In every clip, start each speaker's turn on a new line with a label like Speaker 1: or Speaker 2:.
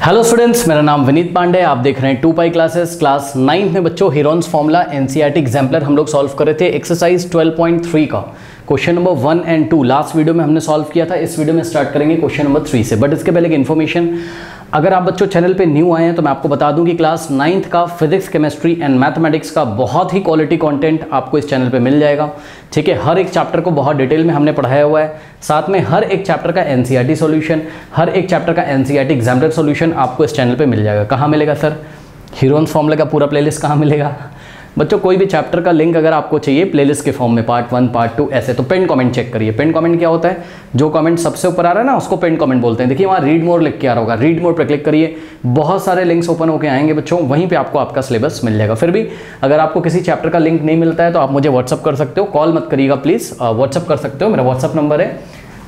Speaker 1: Hello students, मेरा नाम विनीत पांडे। आप देख रहे हैं 2 पाई क्लासेस। क्लास 9 में बच्चों हीरोन्स फॉर्मूला एनसीईआरटी एग्जाम्पलर हम लोग सॉल्व कर रहे थे। एक्सरसाइज 12.3 का क्वेश्चन नंबर 1 और 2 लास्ट वीडियो में हमने सॉल्व किया था। इस वीडियो में स्टार्ट करेंगे क्वेश्चन नंबर 3 से। बट इसके पहले एक इन्फॉर्मेशन, अगर आप बच्चों चैनल पे न्यू आए हैं तो मैं आपको बता दूं कि क्लास 9th का फिजिक्स, केमिस्ट्री एंड मैथमेटिक्स का बहुत ही क्वालिटी कंटेंट आपको इस चैनल पे मिल जाएगा। ठीक है, हर एक चैप्टर को बहुत डिटेल में हमने पढ़ाया हुआ है। साथ में हर एक चैप्टर का एनसीईआरटी सॉल्यूशन, हर एक चैप्टर का एनसीईआरटी एग्जाम्पलर सॉल्यूशन आपको इस चैनल पे मिल जाएगा। कहाँ मिलेगा सर? हीरोन्स फॉर्मूला का पूरा प्लेलिस्ट कहाँ मिलेगा? बच्चों कोई भी चैप्टर का लिंक अगर आपको चाहिए प्लेलिस्ट के फॉर्म में, पार्ट 1, पार्ट 2 ऐसे, तो पिन कमेंट चेक करिए। पिन कमेंट क्या होता है? जो कमेंट सबसे ऊपर आ रहा है ना उसको पिन कमेंट बोलते हैं। देखिए वहाँ रीड मोर लिख के आ रहा होगा, रीड मोर पर क्लिक करिए, बहुत सारे लिंक्स ओपन होकर आएंगे बच्चों, वहीं पे आपको आपका सिलेबस मिल जाएगा। फिर भी अगर आपको किसी चैप्टर का लिंक नहीं मिलता है तो आप मुझे व्हाट्सअप कर सकते हो, कॉल मत करिएगा प्लीज़, व्हाट्सअप कर सकते हो। मेरा व्हाट्सअप नंबर है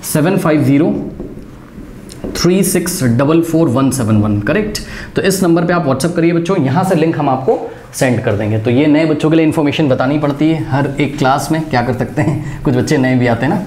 Speaker 1: 7503644171। करेक्ट, तो इस नंबर पे आप व्हाट्सअप करिए बच्चों, यहाँ से लिंक हम आपको सेंड कर देंगे। तो ये नए बच्चों के लिए इन्फॉर्मेशन बतानी पड़ती है हर एक क्लास में। क्या कर सकते हैं, कुछ बच्चे नए भी आते हैं ना,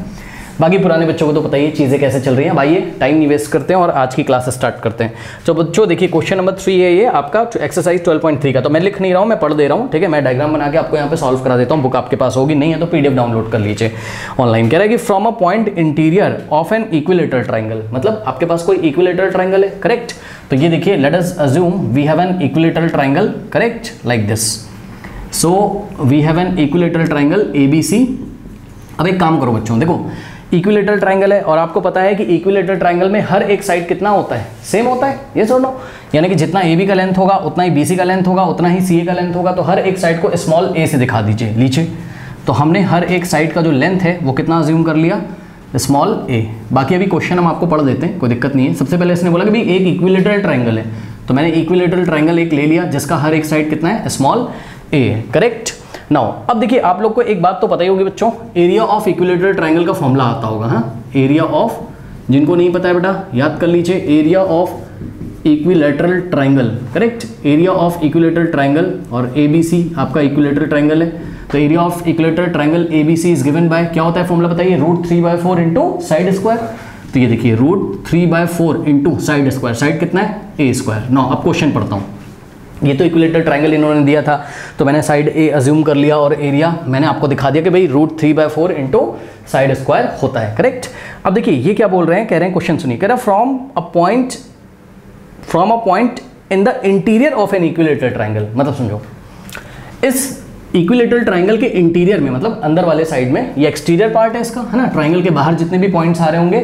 Speaker 1: बाकी पुराने बच्चों को तो पता ही चीज़ें कैसे चल रही हैं। भाई टाइम नहीं वेस्ट करते हैं और आज की क्लास स्टार्ट करते हैं। तो बच्चों देखिए क्वेश्चन नंबर 3 है ये आपका एक्सरसाइज 12.3 का। तो मैं लिख नहीं रहा हूँ, मैं पढ़ दे रहा हूँ। ठीक है, मैं डायग्राम बना के आपको यहाँ पे सॉल्व करा देता हूँ। बुक आपके पास होगी, नहीं है तो पीडीएफ डाउनलोड कर लीजिए ऑनलाइन। कह रहा है कि from a point interior of an equilateral triangle, मतलब आपके पास कोई इक्विलेटरल ट्राइंगल है। करेक्ट, तो ये देखिए let us assume we have an equilateral triangle. Correct, like this. So we have an equilateral triangle ABC। अब एक काम करो बच्चों, देखो इक्विलेटरल ट्राइंगल है और आपको पता है कि इक्विलेटरल ट्राइंगल में हर एक साइड कितना होता है? सेम होता है। ये सुन लो, यानी कि जितना AB का लेंथ होगा उतना ही BC का लेंथ होगा, उतना ही CA का लेंथ होगा। तो हर एक साइड को स्मॉल a से दिखा दीजिए नीचे। तो हमने हर एक साइड का जो लेंथ है वो कितना अज्यूम कर लिया? Small a। बाकी अभी क्वेश्चन हम आपको पढ़ देते हैं, कोई दिक्कत नहीं है। सबसे पहले इसने बोला कि भाई एक इक्विलेटरल ट्राइंगल है, तो मैंने इक्विलेटरल ट्राइंगल एक ले लिया जिसका हर एक साइड कितना है? Small a। करेक्ट। नाउ अब देखिए आप लोग को एक बात तो पता ही होगी बच्चों, एरिया ऑफ इक्विलेटरल ट्राइंगल का फॉर्मूला आता होगा। हाँ, एरिया ऑफ, जिनको नहीं पता है बेटा याद कर लीजिए, area of equilateral triangle. Correct, area of equilateral triangle, और ABC आपका इक्विलेटरल ट्राइंगल है। तो area of equilateral triangle ABC is given bye, क्या होता है फॉर्मूला बताइए? √3/4 इंटू साइड स्क्वायर। तो ये देखिए √3/4 इंटू साइड स्क्वायर, साइड कितना है? A²। नाउ अब क्वेश्चन पढ़ता हूँ। ये तो इक्विलेटरल ट्राइंगल इन्होंने दिया था तो मैंने साइड A अज्यूम कर लिया और एरिया मैंने आपको दिखा दिया कि भाई √3/4 इंटू साइड स्क्वायर होता है। करेक्ट। अब देखिए ये क्या बोल रहे हैं, कह रहे हैं क्वेश्चन सुनिए, कह रहा है from a point in the interior of an equilateral triangle. मतलब समझो, इस इक्विलेटरल ट्राइंगल के इंटीरियर में, मतलब अंदर वाले साइड में, ये एक्सटीरियर पार्ट है इसका, है ना। ट्राइंगल के बाहर जितने भी पॉइंट्स आ रहे होंगे,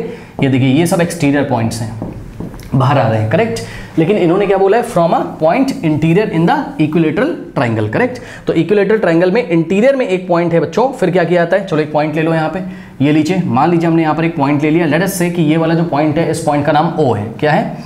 Speaker 1: ये देखिए ये सब एक्सटीरियर पॉइंट्स हैं, बाहर आ रहे हैं। करेक्ट, लेकिन इन्होंने क्या बोला है? From a point interior in the equilateral triangle. Correct, तो इक्विलेटरल ट्राइंगल में इंटीरियर में एक पॉइंट है बच्चों। फिर क्या किया जाता है? चलो एक पॉइंट ले लो यहाँ पे, ये लीजिए, मान लीजिए हमने यहाँ पर एक पॉइंट ले लिया। लेट अस से कि ये वाला जो पॉइंट है, इस पॉइंट का नाम O है। क्या है?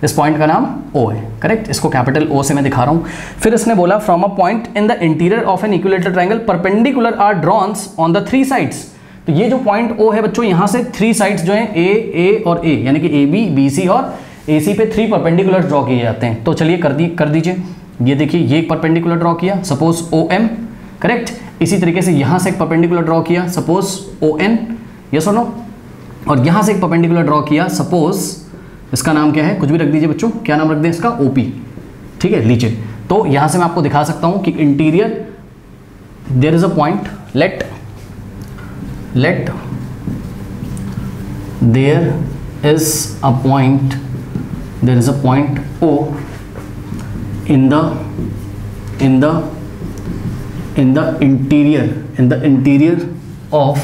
Speaker 1: इस पॉइंट का नाम O है। करेक्ट, इसको कैपिटल O से मैं दिखा रहा हूँ। फिर इसने बोला from a point in the interior of an equilateral triangle perpendicular are drawns on the 3 sides. तो ये जो पॉइंट O है बच्चों, यहाँ से 3 साइड्स जो है A और A, यानी कि AB, BC और AC पे 3 परपेंडिकुलर ड्रॉ किए जाते हैं। तो चलिए कर दीजिए। ये देखिए ये एक परपेंडिकुलर ड्रॉ किया, सपोज OM। करेक्ट, इसी तरीके से यहाँ से एक परपेंडिकुलर ड्रॉ किया, सपोज ON। ये सुनो, और यहाँ से एक परपेंडिकुलर ड्रॉ किया, सपोज इसका नाम क्या है? कुछ भी रख दीजिए बच्चों, क्या नाम रख दें इसका? OP। ठीक है, लीजिए। तो यहाँ से मैं आपको दिखा सकता हूँ कि interior there is a point, let there is a point, there is a point O in the interior of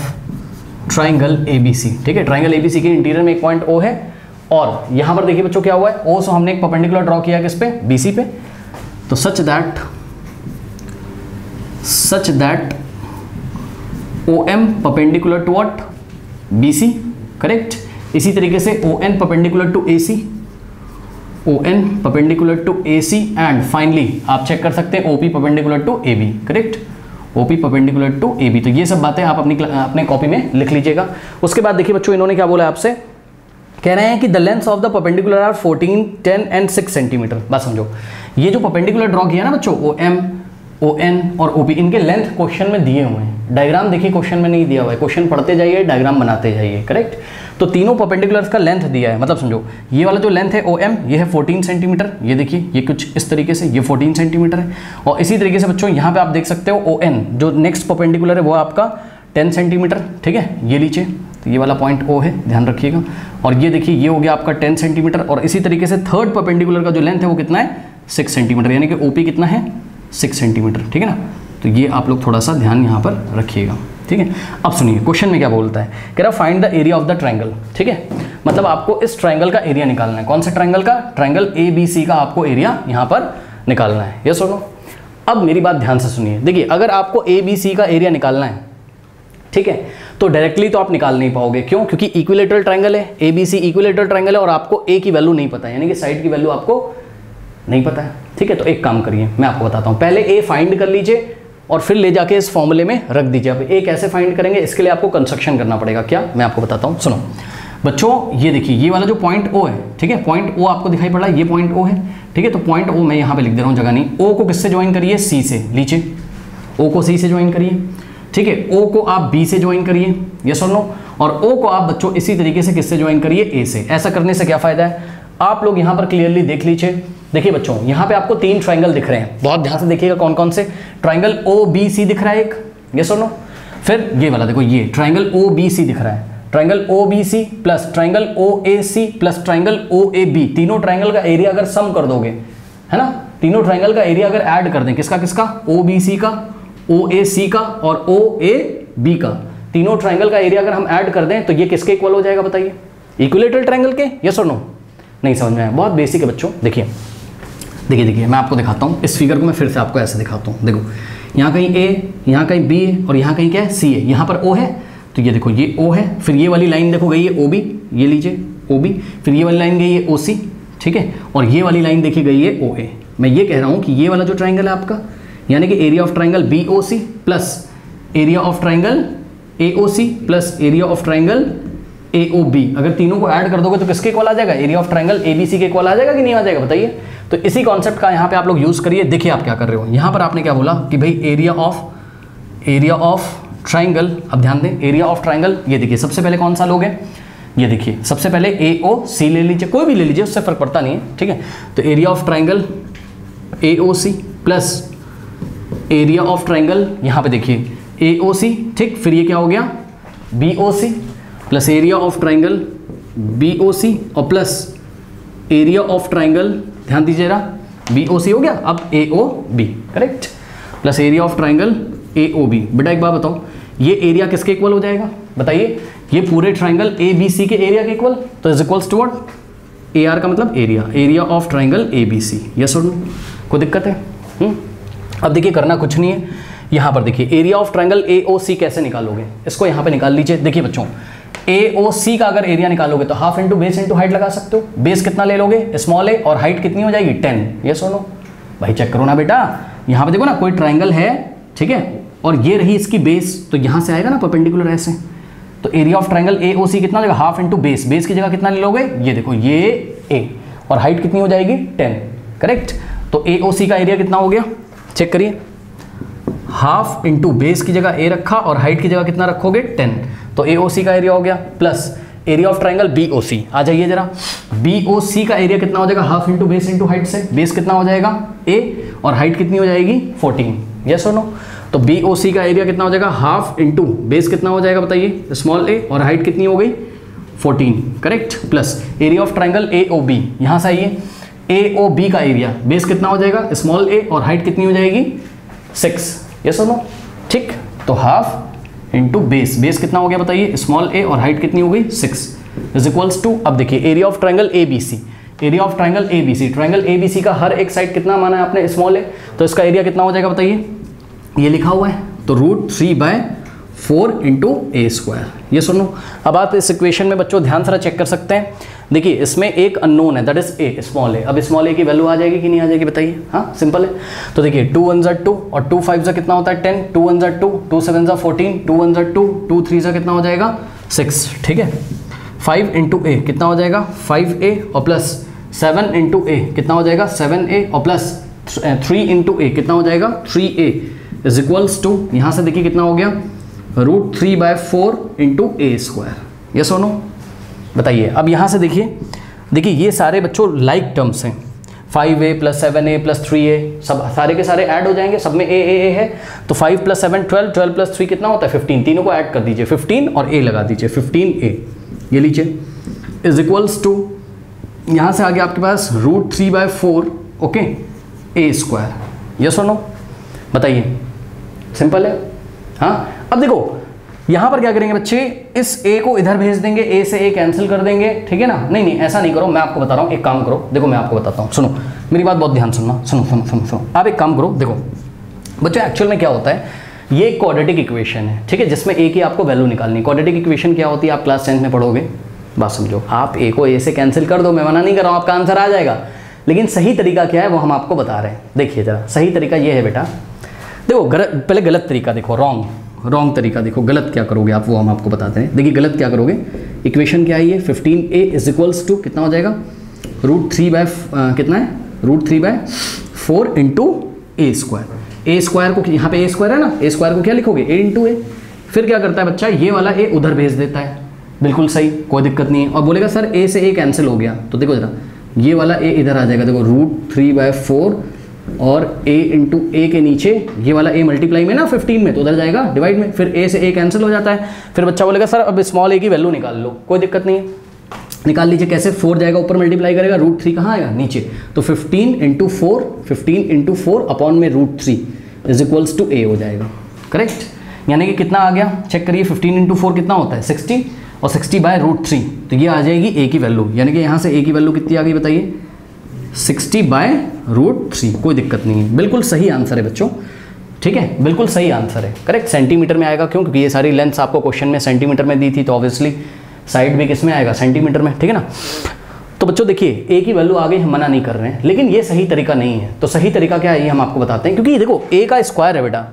Speaker 1: triangle ABC। ठीक है, ट्राइंगल ABC के इंटीरियर में एक पॉइंट O है। और यहां पर देखिए बच्चों क्या हुआ है? O से हमने एक परपेंडिकुलर ड्रॉ किया किस पे? BC पे। तो such that OM perpendicular to what? BC। Correct, इसी तरीके से ON perpendicular to AC, ON perpendicular to AC, and finally आप चेक कर सकते हैं OP perpendicular to AB। Correct, OP perpendicular to AB। तो ये सब बातें आप अपने कॉपी में लिख लीजिएगा। उसके बाद देखिए बच्चों इन्होंने क्या बोला आपसे, कह रहे हैं कि the length of the perpendicular are 14, 10 and 6 centimetre. बस समझो, ये जो परपेंडिकुलर ड्रॉ किया ना बच्चों, OM, ON और OP, इनके लेंथ क्वेश्चन में दिए हुए हैं। डायग्राम देखिए क्वेश्चन में नहीं दिया हुआ है, क्वेश्चन पढ़ते जाइए, डायग्राम बनाते जाइए। करेक्ट, तो तीनों परपेंडिकुलर्स का लेंथ दिया है, मतलब समझो ये वाला जो लेंथ है OM ये है 14 सेंटीमीटर, ये देखिए ये कुछ इस तरीके से ये 14 सेंटीमीटर है। और इसी तरीके से बच्चों यहाँ पे आप देख सकते हो ON जो नेक्स्ट परपेंडिकुलर है वो आपका 10 सेंटीमीटर, ठीक है, ये लीजिए, तो ये वाला पॉइंट O है, ध्यान रखिएगा। और ये देखिए ये हो गया आपका 10 सेंटीमीटर। और इसी तरीके से थर्ड परपेंडिकुलर का जो लेंथ है वो कितना है 6 सेंटीमीटर, यानी कि OP कितना है 6 सेंटीमीटर, ठीक है ना। तो ये आप लोग थोड़ा सा ध्यान यहाँ पर रखिएगा, ठीक है। अब सुनिए क्वेश्चन में क्या बोलता है, कह रहा find the area of the triangle, ठीक है, मतलब आपको इस ट्रायंगल का एरिया निकालना है। कौन से ट्रायंगल का, ट्रायंगल ABC का आपको एरिया यहाँ पर निकालना है, ये सुनो। अब मेरी बात ध्यान से सुनिए, देखिए अगर आपको ABC का एरिया निकालना है, ठीक है, तो डायरेक्टली तो आप निकाल नहीं पाओगे, क्यों, क्योंकि इक्विलेटरल ट्रायंगल है, ABC इक्विलेटरल ट्रायंगल है और आपको A की वैल्यू नहीं पता है, यानी कि साइड की वैल्यू आपको नहीं पता है, ठीक है। तो एक काम करिए, मैं आपको बताता हूँ, पहले A फाइंड कर लीजिए और फिर ले जाके इस फॉर्मूले में रख दीजिए। अब A कैसे फाइंड करेंगे, इसके लिए आपको कंस्ट्रक्शन करना पड़ेगा, क्या, मैं आपको बताता हूँ, सुनो बच्चों। ये देखिए ये वाला जो पॉइंट O है, ठीक है, पॉइंट O आपको दिखाई पड़ रहा है, ये पॉइंट O है, ठीक है। तो पॉइंट O मैं यहाँ पे लिख दे रहा हूँ, जगह नहीं, O को किससे ज्वाइन करिए, C से, लीजिए O को C से ज्वाइन करिए, ठीक है, O को आप B से ज्वाइन करिए, यस और नो, और O को आप बच्चों इसी तरीके से किससे ज्वाइन करिए, A से। ऐसा करने से क्या फायदा है, आप लोग यहाँ पर क्लियरली देख लीजिए। देखिए बच्चों यहाँ पे आपको 3 ट्रायंगल दिख रहे हैं, बहुत ध्यान से देखिएगा कौन कौन से, ट्रायंगल OBC दिख रहा है एक, यस और नो, फिर ये वाला देखो ये ट्रायंगल OBC दिख रहा है, triangle OBC plus triangle OAC plus triangle OAB, तीनों ट्रायंगल का एरिया अगर सम कर दोगे, है ना, तीनों ट्रायंगल का एरिया अगर ऐड कर दें, किसका किसका, OBC का, OAC का और OAB का, तीनों ट्रायंगल का एरिया अगर हम ऐड कर दें तो ये किसके इक्वल हो जाएगा बताइए, इक्विलेटरल ट्रायंगल के, यस और नो। नहीं समझ में आया, बहुत बेसिक है बच्चों। देखिए देखिए देखिए मैं आपको दिखाता हूँ इस फिगर को, मैं फिर से आपको ऐसे दिखाता हूँ। देखो यहाँ कहीं A, यहाँ कहीं B है और यहाँ कहीं क्या है C है, यहाँ पर O है, तो ये देखो ये O है, फिर ये वाली लाइन देखो गई है OB, ये लीजिए OB, फिर ये वाली लाइन गई है OC, ठीक है, और ये वाली लाइन देखी गई है OA। मैं ये कह रहा हूँ कि ये वाला जो ट्रायंगल है आपका, यानी कि area of triangle BOC plus area of triangle AOC plus area of triangle AOB, अगर तीनों को ऐड कर दोगे तो किसके इक्वल आ जाएगा, एरिया ऑफ ट्रायंगल ABC के इक्वल आ जाएगा कि नहीं आ जाएगा बताइए। तो इसी कॉन्सेप्ट का यहाँ पे आप लोग यूज करिए। देखिए आप क्या कर रहे हो, यहाँ पर आपने क्या बोला कि भाई एरिया ऑफ ट्रायंगल, अब ध्यान दें एरिया ऑफ ट्रायंगल, ये देखिए सबसे पहले कौन सा लोगे, ये देखिए सबसे पहले AOC ले लीजिए, कोई भी ले लीजिए उससे फर्क पड़ता नहीं है, ठीक है। तो area of triangle AOC plus area of triangle यहाँ पे देखिए AOC, ठीक, फिर ये क्या हो गया BOC plus area of triangle BOC और प्लस एरिया ऑफ ट्रायंगल, ध्यान दीजिएगा BOC हो गया, अब AOB, correct, plus area of triangle AOB। बेटा एक बात बताओ, ये एरिया किसके इक्वल हो जाएगा बताइए, ये पूरे ट्रायंगल ABC के एरिया के इक्वल, तो is equals to what, AR का मतलब area of triangle ABC, yes और नो, कोई दिक्कत है। अब देखिए करना कुछ नहीं है, यहाँ पर देखिए एरिया ऑफ ट्रायंगल AOC कैसे निकालोगे, इसको यहाँ पे निकाल लीजिए। देखिए बच्चों AOC का अगर एरिया निकालोगे तो half into base into height लगा सकते हो, बेस कितना ले लोगे स्मॉल a और हाइट कितनी हो जाएगी 10, ये सुनो भाई चेक करो ना बेटा, यहाँ पे देखो ना कोई ट्रायंगल है, ठीक है, और ये रही इसकी बेस, तो यहाँ से आएगा ना परपेंडिकुलर ऐसे, तो एरिया ऑफ ट्रायंगल AOC कितना हो जाएगा, हाफ इंटू बेस, बेस की जगह कितना ले लोगे, ये देखो ये a और हाइट कितनी हो जाएगी 10, करेक्ट। तो AOC का एरिया कितना हो गया चेक करिए, हाफ इंटू बेस की जगह a रखा और हाइट की जगह कितना रखोगे 10, तो AOC का एरिया हो गया, plus area of triangle BOC, आ जाइए जरा, BOC का एरिया कितना हो जाएगा, half into base into height से, बेस कितना हो जाएगा a और हाइट कितनी हो जाएगी 14, यस और नो। तो BOC का एरिया कितना हो जाएगा, हाफ इंटू बेस कितना हो जाएगा बताइए स्मॉल a और हाइट कितनी हो गई 14, correct, plus area of triangle AOB, यहाँ से आइए AOB का एरिया, बेस कितना हो जाएगा स्मॉल a और हाइट कितनी हो जाएगी 6, यस और नो, ठीक। तो हाफ इंटू बेस, बेस कितना हो गया बताइए स्मॉल a और हाइट कितनी हो गई 6 इज इक्वल्स टू, अब देखिए area of triangle ABC, area of triangle ABC, triangle ABC का हर एक साइड कितना माना है आपने स्मॉल a, तो इसका एरिया कितना हो जाएगा बताइए, ये लिखा हुआ है, तो √3/4 इंटू a स्क्वायर, ये सुनो। अब आप इस इक्वेशन में बच्चों ध्यान से चेक कर सकते हैं, देखिए इसमें एक अननोन है that is a small a, अब स्मॉल a की वैल्यू आ जाएगी कि नहीं आ जाएगी बताइए, हाँ सिंपल है। तो देखिए 2 1 2 और 2 5 कितना होता है 10, 2 1 2, 2 7 14, 2 1 2, 2 3 कितना हो जाएगा 6, ठीक है। 5 इंटू a कितना हो जाएगा 5a और प्लस 7 इंटू a कितना हो जाएगा 7a और प्लस 3 इंटू a कितना हो जाएगा 3a इज इक्वल्स टू, यहाँ से देखिए कितना हो गया √3/4 इंटू a स्क्वायर, यस और नो, बताइए। अब यहाँ से देखिए ये सारे बच्चों लाइक टर्म्स हैं, 5a + 7a + 3a सब सारे के सारे ऐड हो जाएंगे, सब में a है, तो 5 + 7 12, 12 + 3 कितना होता है 15, तीनों को ऐड कर दीजिए 15 और a लगा दीजिए 15a, ये लीजिए इज इक्वल्स टू यहाँ से आगे आपके पास √3/4 ओके a², यस और नो, बताइए। सिंपल है। हाँ अब देखो यहाँ पर क्या करेंगे बच्चे, इस a को इधर भेज देंगे, a से a कैंसिल कर देंगे, ठीक है ना। नहीं ऐसा नहीं करो, मैं आपको बता रहा हूँ, एक काम करो, देखो मैं आपको बताता हूँ, सुनो मेरी बात बहुत ध्यान सुनना, सुनो आप एक काम करो, देखो बच्चों एक्चुअल में क्या होता है, ये एक क्वाड्रेटिक इक्वेशन है, ठीक है, जिसमें a की आपको वैल्यू निकालनी। क्वाड्रेटिक इक्वेशन क्या होती है, आप क्लास 10 में पढ़ोगे, बात समझो, आप a को a से कैंसिल कर दो, मैं मना नहीं कर रहा हूँ, आपका आंसर आ जाएगा, लेकिन सही तरीका क्या है वो हम आपको बता रहे हैं। देखिए जरा सही तरीका ये है बेटा, देखो पहले गलत तरीका देखो, रॉन्ग तरीका देखो, गलत क्या करोगे आप वो हम आपको बताते हैं। देखिए गलत क्या करोगे, इक्वेशन क्या है ये 15a इज इक्वल्स टू कितना हो जाएगा, कितना है √3/4 × a²। को यहाँ पे a² है ना, a² को क्या लिखोगे a × a। फिर क्या करता है बच्चा, ये वाला a उधर भेज देता है, बिल्कुल सही, कोई दिक्कत नहीं है, और बोलेगा सर a से a कैंसिल हो गया, तो देखो जरा ये वाला a इधर आ जाएगा, देखो √3/4 और a × a के नीचे ये वाला a मल्टीप्लाई में ना 15 में, तो उधर जाएगा डिवाइड में, फिर a से a कैंसिल हो जाता है। फिर बच्चा बोलेगा सर अब स्मॉल a की वैल्यू निकाल लो, कोई दिक्कत नहीं है, निकाल लीजिए। कैसे, 4 जाएगा ऊपर मल्टीप्लाई करेगा, √3 कहाँ आएगा नीचे, तो 15 × 4 अपॉन में √3 इज इक्वल्स टू a हो जाएगा, करेक्ट। यानी कि कितना आ गया, चेक करिए, 15 × 4 कितना होता है 60, और 60/√3, तो ये आ जाएगी a की वैल्यू, यानी कि यहाँ से a की वैल्यू कितनी आ गई बताइए, 60/√3, कोई दिक्कत नहीं है, बिल्कुल सही आंसर है बच्चों, ठीक है, बिल्कुल सही आंसर है, करेक्ट। सेंटीमीटर में आएगा, क्यों, क्योंकि ये सारी लेंथ्स आपको क्वेश्चन में सेंटीमीटर में दी थी, तो ऑब्वियसली साइड भी किस में आएगा, सेंटीमीटर में, ठीक है ना। तो बच्चों देखिए a की वैल्यू आ गई, हम मना नहीं कर रहे हैं, लेकिन ये सही तरीका नहीं है। तो सही तरीका क्या है ये हम आपको बताते हैं, क्योंकि देखो a का स्क्वायर है बेटा,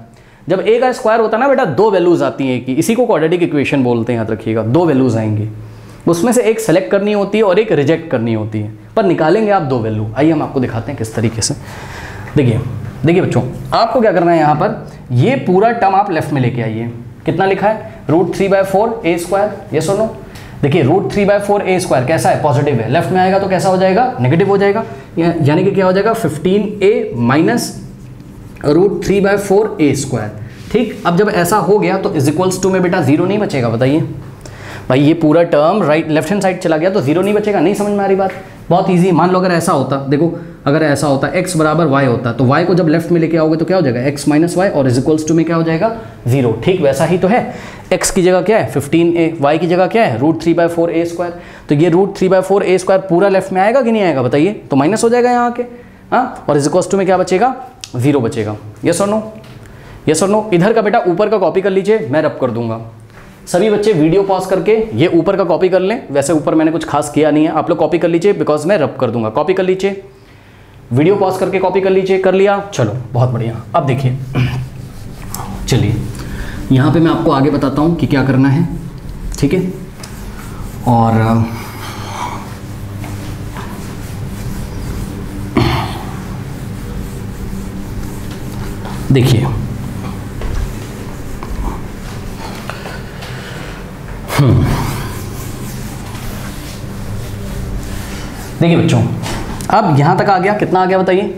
Speaker 1: जब a का स्क्वायर होता है ना बेटा, 2 वैल्यूज आती हैं a की, इसी को क्वाड्रेटिक इक्वेशन बोलते हैं, याद रखिएगा, 2 वैल्यूज आएंगी, उसमें से एक सेलेक्ट करनी होती है और एक रिजेक्ट करनी होती है, पर निकालेंगे आप 2 वैल्यू। आइए हम आपको दिखाते हैं किस तरीके से। देखिए बच्चों, आपको क्या करना है, यहाँ पर ये पूरा टर्म आप लेफ्ट में लेके आइए, कितना लिखा है √3/4 a², यस और नो। देखिए √3/4 a² कैसा है, पॉजिटिव है, लेफ्ट में आएगा तो कैसा हो जाएगा, नेगेटिव हो जाएगा, यानी कि क्या हो जाएगा 15a - √3/4 a², ठीक। अब जब ऐसा हो गया तो इज इक्वल्स टू में बेटा 0 नहीं बचेगा, बताइए भाई, ये पूरा टर्म लेफ्ट हैंड साइड चला गया तो 0 नहीं बचेगा, नहीं समझ में आ रही बात, बहुत इजी। मान लो अगर ऐसा होता, देखो अगर ऐसा होता x = y होता, तो y को जब लेफ्ट में लेके आओगे तो क्या हो जाएगा x - y, और इज इक्वल्स टू में क्या हो जाएगा 0, ठीक वैसा ही तो है। x की जगह क्या है 15a, y की जगह क्या है √3/4 a², तो ये √3/4 a² पूरा लेफ्ट में आएगा कि नहीं आएगा बताइए, तो माइनस हो जाएगा यहाँ आके, हाँ, और इज इक्वल्स टू में क्या बचेगा 0 बचेगा, यस और नो, यस और नो। इधर का बेटा ऊपर का कॉपी कर लीजिए, मैं रब कर दूंगा, सभी बच्चे वीडियो पॉज करके ये ऊपर का कॉपी कर लें, वैसे ऊपर मैंने कुछ खास किया नहीं है, आप लोग कॉपी कर लीजिए, बिकॉज मैं रब कर दूंगा, कॉपी कर लीजिए, वीडियो पॉज करके कॉपी कर लीजिए, कर लिया, चलो बहुत बढ़िया। अब देखिए, चलिए यहाँ पे मैं आपको आगे बताता हूँ कि क्या करना है, ठीक है। और देखिए देखिए बच्चों, अब यहां तक आ गया, कितना आ गया बताइए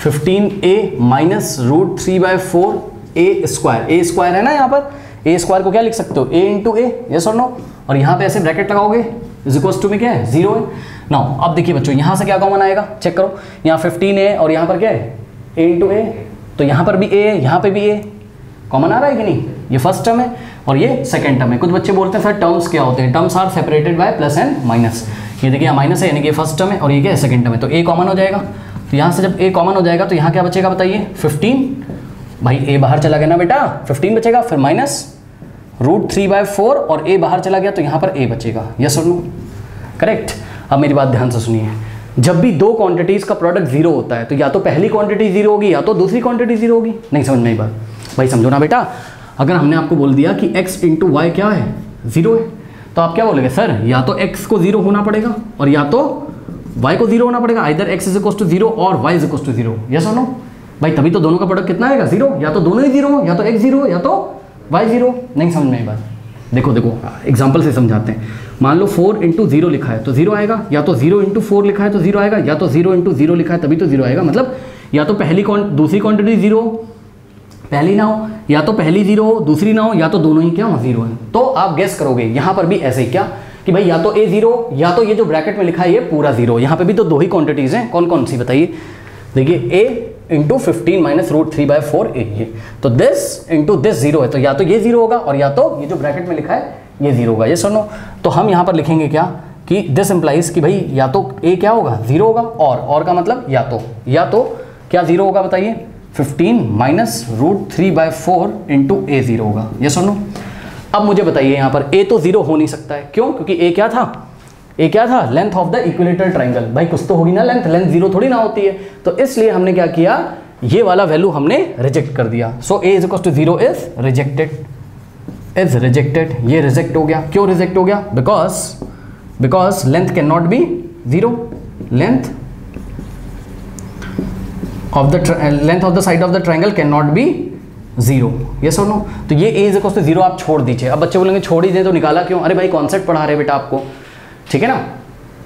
Speaker 1: 15a - √3/4 a² है ना, यहाँ पर a² को क्या लिख सकते हो a × a, यस और नो, और यहाँ पे ऐसे ब्रैकेट लगाओगे इज इक्वल्स टू में क्या है 0 है ना। अब देखिए बच्चों, यहाँ से क्या कॉमन आएगा, चेक करो, यहाँ 15a और यहाँ पर क्या है a × a, तो यहाँ पर भी a है, यहाँ पे भी a कॉमन आ रहा है कि नहीं, ये फर्स्ट टर्म है और ये सेकंड टर्म है। कुछ बच्चे बोलते हैं सर टर्म्स क्या होते हैं, terms are separated by plus and minus, ये देखिए माइनस है यानी कि ये फर्स्ट टर्म है और ये क्या है सेकंड टर्म है, तो a कॉमन हो जाएगा। तो यहाँ से जब a कॉमन हो जाएगा तो यहाँ क्या बचेगा बताइए 15, भाई a बाहर चला गया ना बेटा 15 बचेगा, फिर माइनस √3/4 और a बाहर चला गया तो यहाँ पर a बचेगा, यस और नो, करेक्ट। अब मेरी बात ध्यान से सुनिए, जब भी 2 क्वांटिटीज़ का प्रोडक्ट 0 होता है तो या तो पहली क्वांटिटी 0 होगी या तो दूसरी क्वांटिटी 0 होगी, नहीं समझ में आई बात, भाई समझो ना बेटा। अगर हमने आपको बोल दिया कि x × y क्या है 0 है, तो आप क्या बोलेंगे सर या तो x को 0 होना पड़ेगा और या तो y को 0 होना पड़ेगा, आइदर x = 0 और y = 0, यस और नो भाई, तभी तो दोनों का प्रोडक्ट कितना आएगा 0, या तो दोनों ही 0 या तो x 0 या तो y 0, नहीं समझ में आई बात। देखो एग्जाम्पल से समझाते हैं, मान लो 4 इंटू 0 लिखा है तो 0 आएगा, या तो 0 इंटू 4 लिखा है तो 0 आएगा, या तो 0 इंटू 0 लिखा है तभी तो 0 आएगा। मतलब या तो दूसरी क्वांटिटी 0 पहली ना हो, या तो पहली 0 हो दूसरी ना हो, या तो दोनों ही क्या हो 0 है। तो आप गेस करोगे यहाँ पर भी ऐसे ही क्या कि भाई या तो A 0 या तो ये जो ब्रैकेट में लिखा है ये पूरा 0। यहाँ पे भी तो 2 ही क्वांटिटीज हैं, कौन कौन सी बताइए। देखिए A into 15 minus root 3/4 A, ये तो दिस इंटू दिस 0 है, तो या तो ये 0 होगा और या तो ये जो ब्रैकेट में लिखा है ये 0 होगा। ये सुनो, तो हम यहाँ पर लिखेंगे क्या कि दिस इंप्लाइज कि भाई या तो A क्या होगा 0 होगा, और का मतलब या तो क्या 0 होगा बताइए 15 माइनस रूट 3/4 इंटू A 0 होगा। ये सुनो, अब मुझे बताइए यहाँ पर A तो 0 हो नहीं सकता है, क्यों? क्योंकि A क्या था length of the equilateral triangle. भाई कुछ तो होगी ना लेंथ 0 थोड़ी ना होती है, तो इसलिए हमने क्या किया ये वाला वैल्यू हमने रिजेक्ट कर दिया। सो A = 0 इज रिजेक्टेड, ये रिजेक्ट हो गया। क्यों रिजेक्ट हो गया? Because length can not be 0, length of the side of the triangle can not be 0। ये सुनो, तो ये A = 0 आप छोड़ दीजिए। अब बच्चे बोलेंगे छोड़ ही दे तो निकाला क्यों? अरे भाई कॉन्सेप्ट पढ़ा रहे बेटा आपको, ठीक है ना।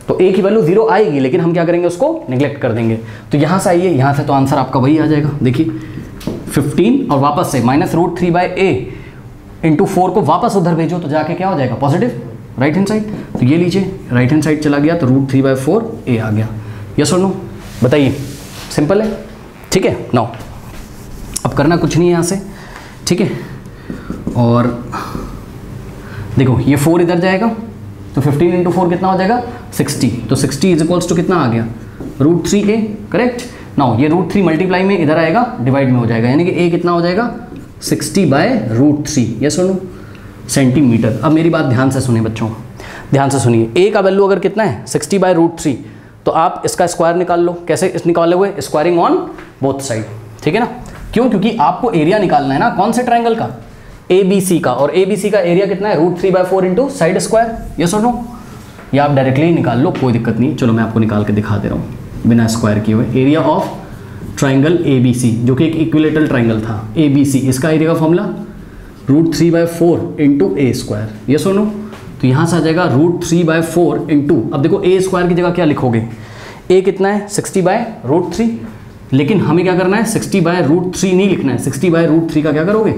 Speaker 1: तो A की वैल्यू 0 आएगी, लेकिन हम क्या करेंगे उसको निगलेक्ट कर देंगे। तो यहाँ से आइए, यहाँ से तो आंसर आपका वही आ जाएगा। देखिए 15 और वापस से माइनस रूट 3/A इंटू 4 को वापस उधर भेजो तो जाके क्या हो जाएगा पॉजिटिव राइट हैंड साइड। तो ये लीजिए राइट हैंड साइड चला गया तो रूट 3/4 A आ गया। यस और नो बताइए, सिंपल है, ठीक है। नाउ अब करना कुछ नहीं है यहाँ से, ठीक है। और देखो ये 4 इधर जाएगा तो 15 इंटू 4 कितना हो जाएगा 60। तो 60 इज इक्वल्स टू कितना आ गया रूट 3A, करेक्ट। नाउ ये रूट 3 मल्टीप्लाई में इधर आएगा डिवाइड में हो जाएगा, यानी कि A कितना हो जाएगा 60/√3। ये सुनो सेंटीमीटर। अब मेरी बात ध्यान से सुनिए बच्चों, ध्यान से सुनिए। A का वैल्यू अगर कितना है 60/√3 तो आप इसका स्क्वायर निकाल लो। कैसे निकाले हुए? स्क्वायरिंग ऑन बोथ साइड, ठीक है ना। क्यों? क्योंकि आपको एरिया निकालना है ना, कौन से ट्राइंगल का ABC का, और ABC का एरिया कितना है रूट 3/4 इंटू साइड स्क्वायर। ये सुनो, या आप डायरेक्टली निकाल लो, कोई दिक्कत नहीं। चलो मैं आपको निकाल के दिखा दे रहा हूँ बिना स्क्वायर किए हुए। एरिया ऑफ ट्राइंगल ABC जो कि एक इक्विलेटरल ट्राइंगल था ABC, इसका एरिया का formula root 3/4 into A square. ये सुनो, तो यहाँ से आ जाएगा रूट 3/4 इंटू, अब देखो A स्क्वायर की जगह क्या लिखोगे, A कितना है 60/√3, लेकिन हमें क्या करना है 60/√3 नहीं लिखना है, 60/√3 का क्या करोगे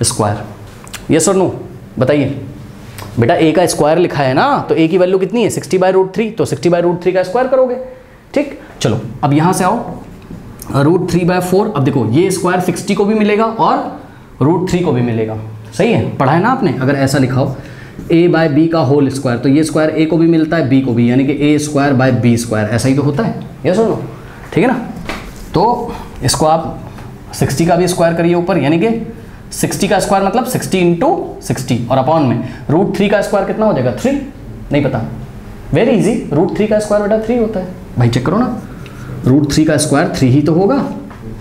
Speaker 1: स्क्वायर। यस और नो बताइए बेटा। A का स्क्वायर लिखा है ना, तो A की वैल्यू कितनी है 60/√3, तो 60/√3 का स्क्वायर करोगे, ठीक। चलो अब यहाँ से आओ रूट 3/4। अब देखो ये स्क्वायर 60 को भी मिलेगा और रूट 3 को भी मिलेगा, सही है, पढ़ा है ना आपने। अगर ऐसा लिखाओ A/B का होल स्क्वायर, तो ये स्क्वायर A को भी मिलता है B को भी, यानी कि A²/B स्क्वायर, ऐसा ही तो होता है। यस और नो, ठीक है ना। तो इसको आप 60 का भी स्क्वायर करिए ऊपर, यानी कि 60 का स्क्वायर मतलब 60 इंटू 60 और अपॉन में रूट 3 का स्क्वायर कितना हो जाएगा 3, नहीं पता, वेरी इजी। रूट 3 का स्क्वायर बेटा 3 होता है भाई, चेक करो ना, रूट 3 का स्क्वायर 3 ही तो होगा,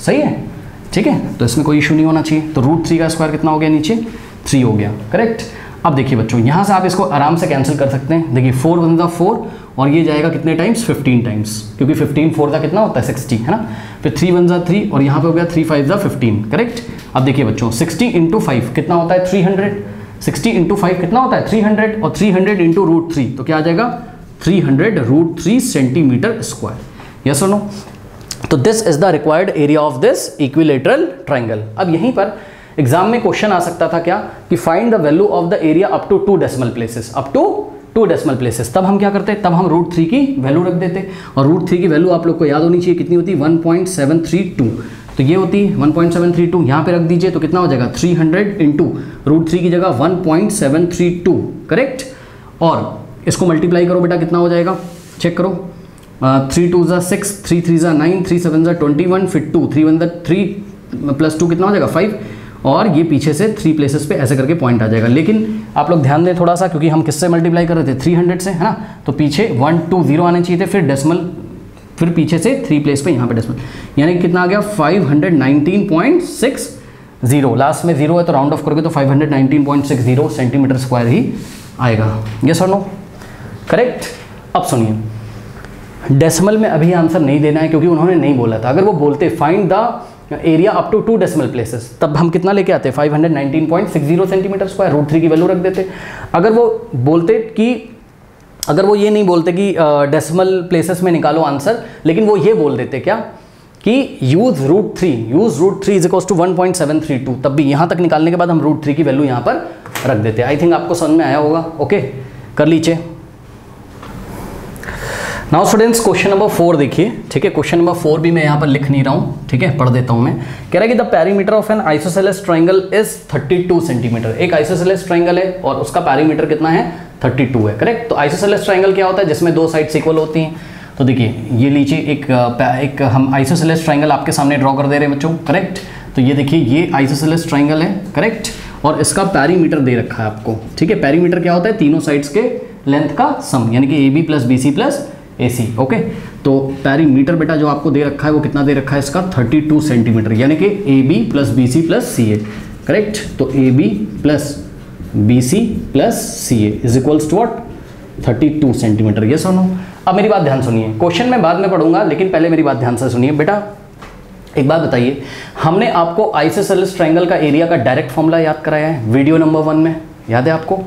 Speaker 1: सही है, ठीक है। तो इसमें कोई इशू नहीं होना चाहिए। तो रूट 3 का स्क्वायर कितना हो गया नीचे 3 हो गया, करेक्ट। अब देखिए बच्चों यहाँ से आप इसको आराम से कैंसिल कर सकते हैं। देखिए 4 × 1 = 4 और ये जाएगा कितने टाइम्स 15 टाइम्स, क्योंकि 15 4 का कितना होता है 60, है ना। फिर 3 × 1 = 3 और यहाँ पे हो गया 3 × 5 = 15, करेक्ट। अब देखिए बच्चों 60 × 5 कितना होता है 300, 60 × 5 कितना होता है 300 और 300 × √3 तो क्या आ जाएगा 300√3 सेंटीमीटर स्क्वायर। यस और नो। तो this is the required area of this equilateral triangle. अब यहीं पर एग्जाम में क्वेश्चन आ सकता था क्या कि find the value of the area up to 2 decimal places, up to 2 decimal places. तब हम क्या करते, तब हम √3 की वैल्यू रख देते, और √3 की वैल्यू आप लोग को याद होनी चाहिए कितनी होती 1.732, तो ये होती 1.732, यहाँ पे रख दीजिए तो कितना हो जाएगा 300 इंटू √3 की जगह 1.732, करेक्ट। और इसको मल्टीप्लाई करो बेटा, कितना हो जाएगा चेक करो, 3 × 2 = 6, 3 × 3 = 9, 3 × 7 = 21, फिर 2, 3 × 1 = 3 + 2 कितना हो जाएगा 5, और ये पीछे से 3 प्लेसेस पे ऐसे करके पॉइंट आ जाएगा। लेकिन आप लोग ध्यान दें थोड़ा सा, क्योंकि हम किससे मल्टीप्लाई कर रहे थे 300 से, है ना, तो पीछे 1 2 0 आने चाहिए थे, फिर डेसिमल, फिर पीछे से 3 प्लेस पे यहाँ पे डेसिमल, यानी कि कितना आ गया 519.60, लास्ट में 0 है तो राउंड ऑफ करोगे तो 519.60 सेंटीमीटर स्क्वायर ही आएगा। यस और नो, करेक्ट। अब सुनिए डेसिमल में अभी आंसर नहीं देना है क्योंकि उन्होंने नहीं बोला था। अगर वो बोलते find the area up to 2 decimal places, तब हम कितना लेके आते 519.60 सेंटीमीटर स्क्वायर, √3 की वैल्यू रख देते। अगर वो बोलते कि अगर वो ये नहीं बोलते कि डेसिमल प्लेसेस में निकालो आंसर, लेकिन वो ये बोल देते क्या कि यूज √3 इज इक्वल्स टू 1.732, तब भी यहाँ तक निकालने के बाद हम √3 की वैल्यू यहाँ पर रख देते हैं। आई थिंक आपको समझ में आया होगा। ओके, कर लीजिए। नाउ स्टूडेंट्स क्वेश्चन नंबर 4 देखिए, ठीक है। क्वेश्चन नंबर 4 भी मैं यहाँ पर लिख नहीं रहा हूँ, ठीक है, पढ़ देता हूँ मैं। कह रहा है कि the perimeter of N isosceles triangle is 32 centimetre. एक आइसोसेलेस ट्रायंगल है और उसका पेरीमीटर कितना है, 32 है, करेक्ट। तो आइसोसेलेस ट्रायंगल क्या होता है, जिसमें दो साइड्स इक्वल होती हैं। तो देखिए ये लीजिए एक हम आइसोसेलेस ट्रायंगल आपके सामने ड्रॉ कर दे रहे हैं बच्चों, करेक्ट। तो ये देखिए ये आइसोसेलेस ट्रायंगल है, करेक्ट, और इसका पेरीमीटर दे रखा है आपको, ठीक है। पेरीमीटर क्या होता है, तीनों साइड्स के लेंथ का सम, यानी कि AB + BC + AC, ओके। तो पेरीमीटर बेटा जो आपको दे रखा है वो कितना दे रखा है इसका, 32 सेंटीमीटर, यानी कि AB + BC + CA, करेक्ट। तो AB + BC + CA is equals to what, 32 centimetre. ये सुनो, अब मेरी बात ध्यान सुनिए, क्वेश्चन मैं बाद में पढ़ूंगा, लेकिन पहले मेरी बात ध्यान से सुनिए बेटा। एक बात बताइए, हमने आपको आइसोसेलेस ट्रायंगल का एरिया का डायरेक्ट फॉर्मूला याद कराया है वीडियो नंबर 1 में, याद है आपको।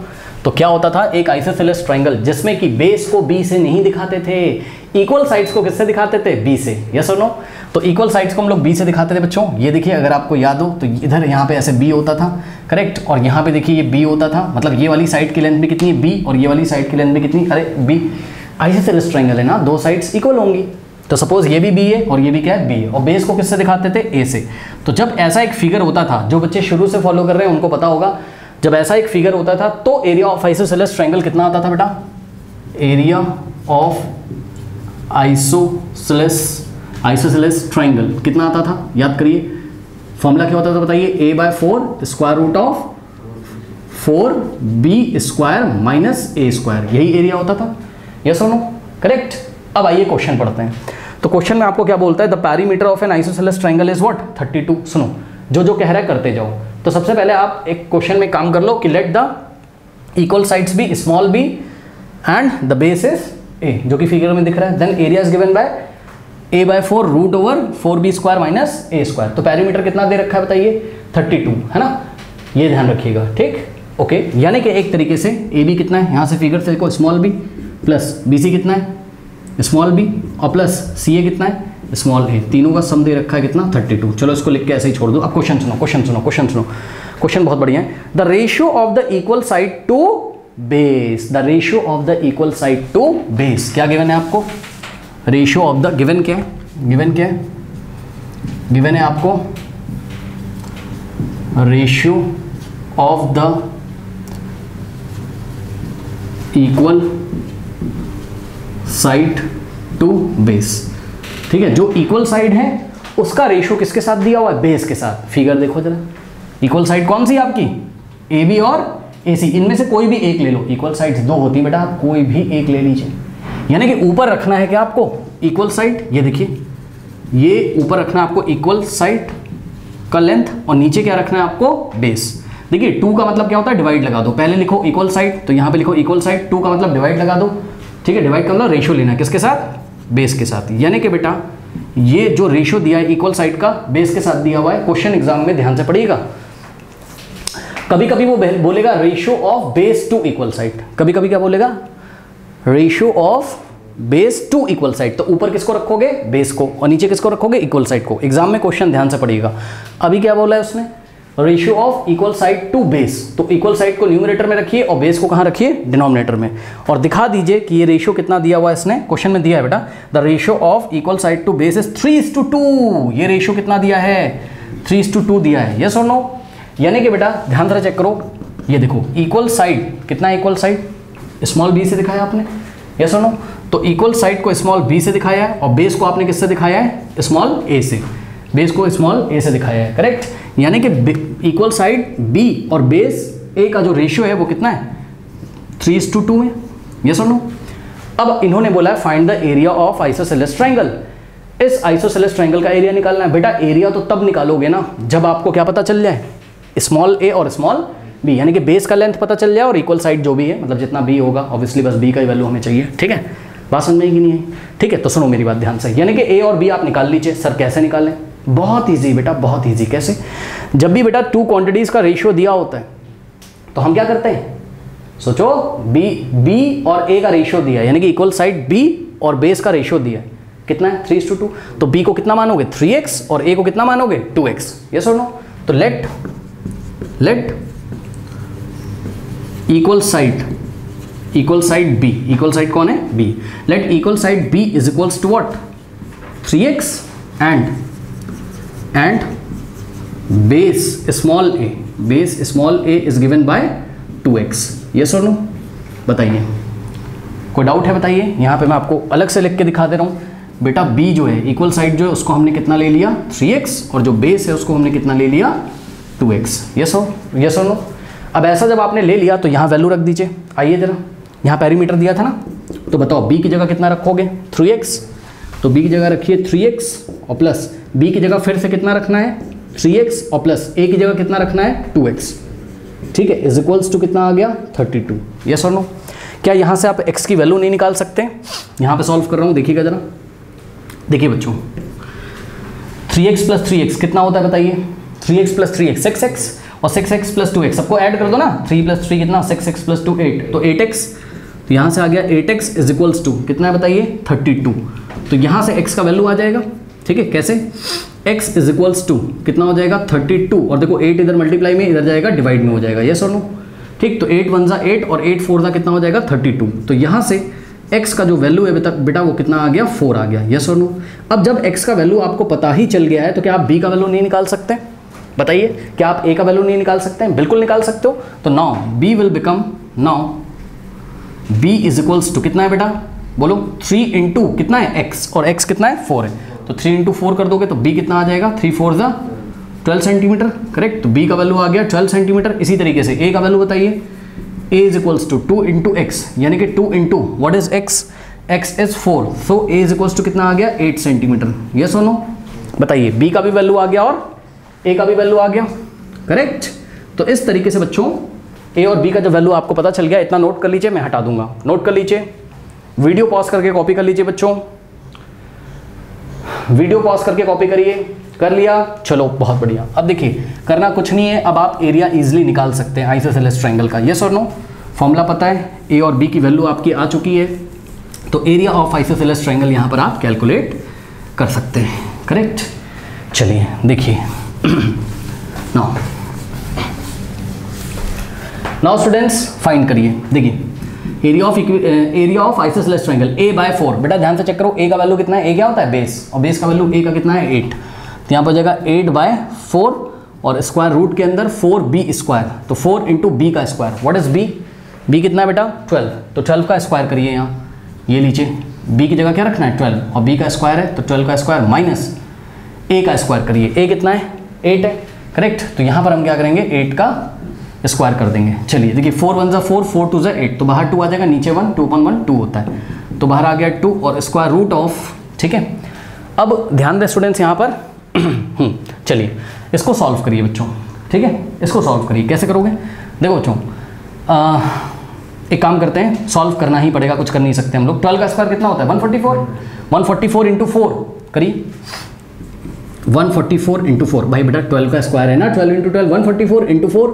Speaker 1: तो क्या होता था, एक आइसोसेलेस ट्रायंगल जिसमें कि बेस को B से नहीं दिखाते थे, इक्वल साइड्स को किससे दिखाते थे, B से, यस और नो। तो इक्वल साइड्स को हम लोग B से दिखाते थे बच्चों। ये देखिए अगर आपको याद हो तो इधर यहाँ पे ऐसे B होता था, करेक्ट, और यहाँ पे देखिए ये B होता था, मतलब ये वाली साइड की लेंथ भी कितनी है, B, और ये वाली साइड की लेंथ भी कितनी, अरे B। आइसोसेलेस ट्रायंगल है ना, दो साइड्स इक्वल होंगी। तो सपोज ये भी B है और ये भी क्या है, B है, और बेस को किससे दिखाते थे, A से। तो जब ऐसा एक फिगर होता था, जो बच्चे शुरू से फॉलो कर रहे हैं उनको पता होगा, जब ऐसा एक फिगर होता था तो एरिया ऑफ आइसोसेलेस ट्रायंगल कितना आता था बेटा, एरिया ऑफ आइसोसेलेस ट्रायंगल कितना आता था, याद करिए। फॉर्मूला क्या होता था बताइए, A/4 √4B² - A², यही एरिया होता था, यस और नो, करेक्ट। अब आइए क्वेश्चन पढ़ते हैं। तो क्वेश्चन में आपको क्या बोलता है, the perimeter of N isosceles triangle is what, 32। सुनो, जो कह रहा है करते जाओ। तो सबसे पहले आप एक क्वेश्चन में काम कर लो कि let the equal sides be small b and the base is a, जो कि फिगर में दिख रहा है। Then area is given by A/4 √4B² - A²। तो पेरीमीटर कितना दे रखा है बताइए, 32, है ना, ये ध्यान रखिएगा, ठीक, ओके। यानी कि एक तरीके से AB कितना है, यहाँ से फिगर से देखो स्मॉल b, प्लस BC कितना है, स्मॉल b, और प्लस CA कितना है, स्मॉल a, तीनों का सम दे रखा है कितना, 32। चलो इसको लिख के ऐसे ही छोड़ दो। अब क्वेश्चन सुनो, क्वेश्चन बहुत बढ़िया है। The ratio of the equal side to base, the ratio of the equal side to base, क्या गिवन है आपको, रेशियो ऑफ द, गिवन क्या है, गिवन है आपको ratio of the equal side to base, ठीक है। जो इक्वल साइड है उसका रेशियो किसके साथ दिया हुआ है, बेस के साथ। फिगर देखो जरा, इक्वल साइड कौन सी आपकी, AB और AC, इनमें से कोई भी एक ले लो। इक्वल साइड्स दो होती है बेटा, आप कोई भी एक ले लीजिए। यानी कि ऊपर रखना है क्या आपको, इक्वल साइड, ये देखिए ये ऊपर रखना है आपको इक्वल साइड का लेंथ, और नीचे क्या रखना है आपको, बेस। देखिए 2 का मतलब क्या होता है, डिवाइड लगा दो। पहले लिखो इक्वल साइड, तो यहाँ पे लिखो इक्वल साइड, 2 का मतलब डिवाइड लगा दो, ठीक है। डिवाइड का मतलब रेशियो लेना है किसके साथ, बेस के साथ। यानी कि बेटा ये जो रेशियो दिया है इक्वल साइड का बेस के साथ दिया हुआ है, क्वेश्चन एग्जाम में ध्यान से पढ़िएगा। कभी कभी वो बोलेगा ratio of base to equal side, कभी कभी क्या बोलेगा, ratio of base to equal side. तो ऊपर किसको रखोगे, बेस को, और नीचे किसको रखोगे, इक्वल साइड को। एग्जाम में क्वेश्चन ध्यान से पढ़िएगा। अभी क्या बोला है उसने, ratio of equal side to base. तो इक्वल साइड को न्यूमरेटर में रखिए और बेस को कहाँ रखिए, डिनोमिनेटर में, और दिखा दीजिए कि ये रेशियो कितना दिया हुआ है, इसने क्वेश्चन में दिया है बेटा, the ratio of equal side to base is 3:2। ये रेशियो कितना दिया है, 3:2 दिया है, यस और नो। यानी कि बेटा ध्यान से चेक करो, ये देखो इक्वल साइड कितना है, इक्वल साइड स्मॉल b से दिखाया आपने, यस और नो। तो इक्वल साइड को स्मॉल b से दिखाया है और बेस को आपने किससे दिखाया है, स्मॉल a से, बेस को स्मॉल a से दिखाया है, करेक्ट। यानी कि इक्वल साइड b और बेस a का जो रेशियो है वो कितना है, 3:2 है, यस और नो। अब इन्होंने बोला है find the area of isosceles triangle. इस आइसोसेलेस ट्रायंगल का एरिया निकालना है। बेटा एरिया तो तब निकालोगे ना जब आपको क्या पता चल जाए, स्मॉल a और स्मॉल b, यानी कि बेस का लेंथ पता चल जाए और इक्वल साइड जो भी है, मतलब जितना b होगा, ऑब्वियसली बस b का ही वैल्यू हमें चाहिए, ठीक है। बात समझ में कि नहीं है, ठीक है। तो सुनो मेरी बात ध्यान से, यानी कि a और b आप निकाल लीजिए। सर कैसे निकालें, बहुत ईजी बेटा, बहुत ईजी। कैसे, जब भी बेटा 2 क्वांटिटीज़ का रेशियो दिया होता है तो हम क्या करते हैं, सोचो, बी और ए का रेशियो दिया है, यानी कि इक्वल साइड बी और बेस का रेशियो दिया है, कितना है 3:2। तो बी को कितना मानोगे 3x और ए को कितना मानोगे 2x, यस और नो। तो let equal side b, equal side कौन है b, let equal side b is equals to what 3x and base small a is given by 2x, yes और नो। बताइए, कोई डाउट है बताइए। यहाँ पे मैं आपको अलग से लिख के दिखा दे रहा हूँ बेटा, b जो है इक्वल साइड जो है उसको हमने कितना ले लिया 3x और जो बेस है उसको हमने कितना ले लिया 2x, यस और नो। अब ऐसा जब आपने ले लिया तो यहाँ वैल्यू रख दीजिए। आइए जरा, यहाँ पेरीमीटर दिया था ना, तो बताओ b की जगह कितना रखोगे 3x, तो b की जगह रखिए 3x और प्लस b की जगह फिर से कितना रखना है 3x और प्लस a की जगह कितना रखना है 2x, ठीक है, इज इक्वल्स टू कितना आ गया 32, यस और नो। क्या यहाँ से आप x की वैल्यू नहीं निकाल सकते? यहाँ पे सॉल्व कर रहा हूँ, देखिएगा जरा, देखिए बच्चों 3x प्लस 3x कितना होता है बताइए, 3x प्लस 3x 6x और 6x प्लस 2x सबको ऐड कर दो ना, 3 प्लस 3 कितना 6x प्लस 2 8, तो 8x, तो यहाँ से आ गया 8x इज इक्वल्स टू कितना है बताइए 32। तो यहाँ से x का वैल्यू आ जाएगा, ठीक है, कैसे x इज इक्वल्स टू कितना हो जाएगा 32 और देखो 8 इधर मल्टीप्लाई में इधर जाएगा डिवाइड में हो जाएगा, यस और नो, ठीक। तो 8 1 8 और 8 4 कितना हो जाएगा 32। तो यहाँ से x का जो वैल्यू है बेटा वो कितना आ गया 4 आ गया, यस और नो। अब जब x का वैल्यू आपको पता ही चल गया है तो क्या आप b का वैल्यू नहीं निकाल सकते? बताइए, क्या आप a का वैल्यू नहीं निकाल सकते हैं? बिल्कुल निकाल सकते हो। तो now b will become, now b is equals to कितना है बेटा बोलो 3 इंटू कितना है x और x कितना है 4 है, तो 3 इंटू 4 कर दोगे तो b कितना आ जाएगा 3 4 जा 12 सेंटीमीटर, करेक्ट। तो b का वैल्यू आ गया 12 सेंटीमीटर। इसी तरीके से a का वैल्यू बताइए, a is equals to 2 into x, यानी कि 2 इंटू what is x, x is 4, so a is equals to कितना आ गया 8 सेंटीमीटर, यस और नो। बताइए, b का भी वैल्यू आ गया और a का भी वैल्यू आ गया, करेक्ट। तो इस तरीके से बच्चों a और b का जो वैल्यू आपको पता चल गया, इतना नोट कर लीजिए, मैं हटा दूंगा, नोट कर लीजिए, वीडियो पॉज करके कॉपी कर लीजिए बच्चों, वीडियो पॉज करके कॉपी करिए, कर लिया, चलो बहुत बढ़िया। अब देखिए, करना कुछ नहीं है, अब आप एरिया इजीली निकाल सकते हैं आइसोसेलेस ट्रायंगल का, यस और नो। फॉर्मूला पता है, a और b की वैल्यू आपकी आ चुकी है, तो एरिया ऑफ आइसोसेलेस ट्रायंगल यहाँ पर आप कैलकुलेट कर सकते हैं, करेक्ट। चलिए देखिए, नाउ स्टूडेंट्स फाइंड करिए, देखिए area of isosceles triangle a by 4, बेटा ध्यान से चेक करो, a का वैल्यू कितना है, a क्या होता है बेस, और बेस का वैल्यू a का कितना है 8, तो यहाँ पर हो जाएगा 8 बाय 4 और स्क्वायर रूट के अंदर 4b स्क्वायर, तो 4 इंटू बी का स्क्वायर, व्हाट इज b कितना है बेटा 12, तो 12 का स्क्वायर करिए, यहाँ ये लीजिए, b की जगह क्या रखना है 12 और b का स्क्वायर है, तो 12 का स्क्वायर माइनस a का स्क्वायर करिए, a कितना है 8 है, करेक्ट। तो यहाँ पर हम क्या करेंगे 8 का स्क्वायर कर देंगे। चलिए देखिए, 4 1 जा 4, 4 2 जा 8, तो बाहर 2 आ जाएगा, नीचे 1, 2 1 1 2 होता है, तो बाहर आ गया 2 और स्क्वायर रूट ऑफ, ठीक है। अब ध्यान दें स्टूडेंट्स यहाँ पर, चलिए इसको सॉल्व करिए बच्चों, ठीक है, इसको सॉल्व करिए, कैसे करोगे देखो बच्चों, एक काम करते हैं, सॉल्व करना ही पड़ेगा, कुछ कर नहीं सकते हम लोग। 12 का स्क्वायर कितना होता है 144 इंटू 4 करिए, 144 इंटू 4, भाई बेटा 12 का स्क्वायर है ना, 12 इंटू 12 144 इंटू 4,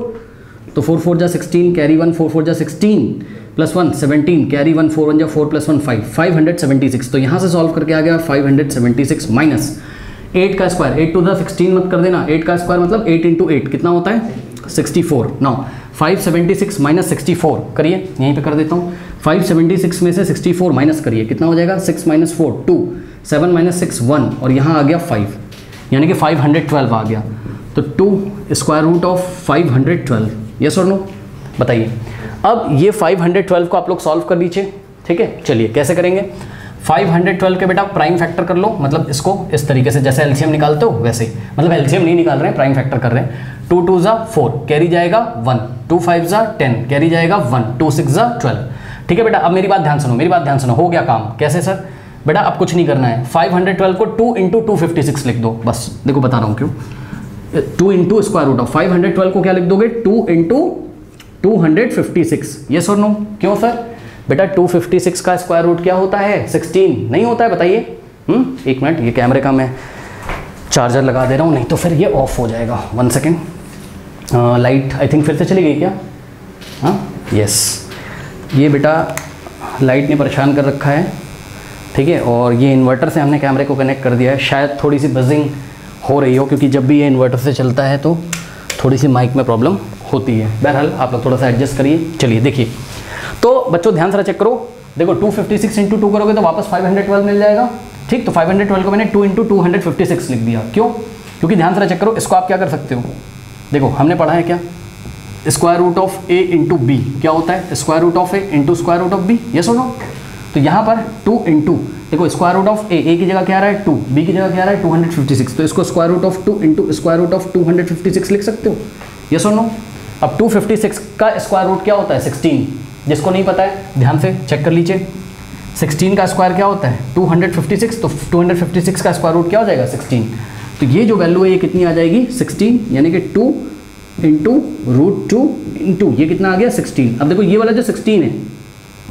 Speaker 1: तो 4 4 जा 16, कैरी 1 4 4 जा 16 प्लस 1 17, कैरी 1 4 1 जा 4 प्लस 1 5, 576। तो यहाँ से सॉल्व करके आ गया 576 माइनस 8 का स्क्वायर, 8 टू द 16 मत कर देना, 8 का स्क्वायर मतलब 8 इंटू 8 कितना होता है 64। नाउ 576 माइनस 64 करिए, यहीं पे कर देता हूँ, 576 में से 64 माइनस करिए, कितना हो जाएगा 6 माइनस 4 2, 7 माइनस 6 1 और यहाँ आ गया 5, यानी कि 512 आ गया, तो 2 स्क्वायर रूट ऑफ 512, यस और नो। बताइए, अब ये 512 को आप लोग सॉल्व कर लीजिए, ठीक है। चलिए कैसे करेंगे, 512 के बेटा प्राइम फैक्टर कर लो, मतलब इसको इस तरीके से जैसे एलसीएम निकालते हो वैसे, मतलब एलसीएम नहीं निकाल रहे हैं, प्राइम फैक्टर कर रहे हैं। 2 2 जा 4, कैरी जाएगा 1, 2 5 जा 10, कैरी जाएगा 1, 2 6 जा 12, ठीक है बेटा। अब मेरी बात ध्यान सुनो, हो गया काम, कैसे सर, बेटा अब कुछ नहीं करना है, 512 को 2 इंटू 256 लिख दो, बस देखो बता रहा हूँ क्यों, 2 इंटू स्क्वायर रूट ऑफ 512 को क्या लिख दोगे 2 इंटू 256, यस और नो। क्यों सर, बेटा 256 का स्क्वायर रूट क्या होता है 16 नहीं होता है, बताइए। एक मिनट, ये कैमरे का मैं चार्जर लगा दे रहा हूँ, नहीं तो फिर ये ऑफ हो जाएगा, 1 सेकेंड। लाइट आई थिंक फिर से चली गई क्या, हाँ यस, ये बेटा लाइट ने परेशान कर रखा है, ठीक है। और ये इन्वर्टर से हमने कैमरे को कनेक्ट कर दिया है। शायद थोड़ी सी बजिंग हो रही हो, क्योंकि जब भी ये इन्वर्टर से चलता है तो थोड़ी सी माइक में प्रॉब्लम होती है। बहरहाल आप लोग थोड़ा सा एडजस्ट करिए। चलिए देखिए, तो बच्चों ध्यान से चेक करो। देखो 256 × 2 करोगे तो वापस 512 मिल जाएगा, ठीक। तो 512 को मैंने 2 × 256 लिख दिया। क्यों? क्योंकि ध्यान से चेक करो, इसको आप क्या कर सकते हो। देखो हमने पढ़ा है क्या, square root of a × b क्या होता है, square root of a × square root of b, yes और नो। तो यहाँ पर 2 × देखो स्क्वायर रूट ऑफ a की जगह क्या आ रहा है 2, b की जगह क्या आ रहा है 256, तो इसको square root of 2 × square root of 256 लिख सकते हो, यस और नो। अब 256 का स्क्वायर रूट क्या होता है 16, जिसको नहीं पता है ध्यान से चेक कर लीजिए। 16 का स्क्वायर क्या होता है 256, तो 256 का स्क्वायर रूट क्या हो जाएगा 16। तो ये जो वैल्यू है ये कितनी आ जाएगी 16, यानी कि 2 × √2 ये कितना आ गया 16। अब देखो ये वाला जो 16 है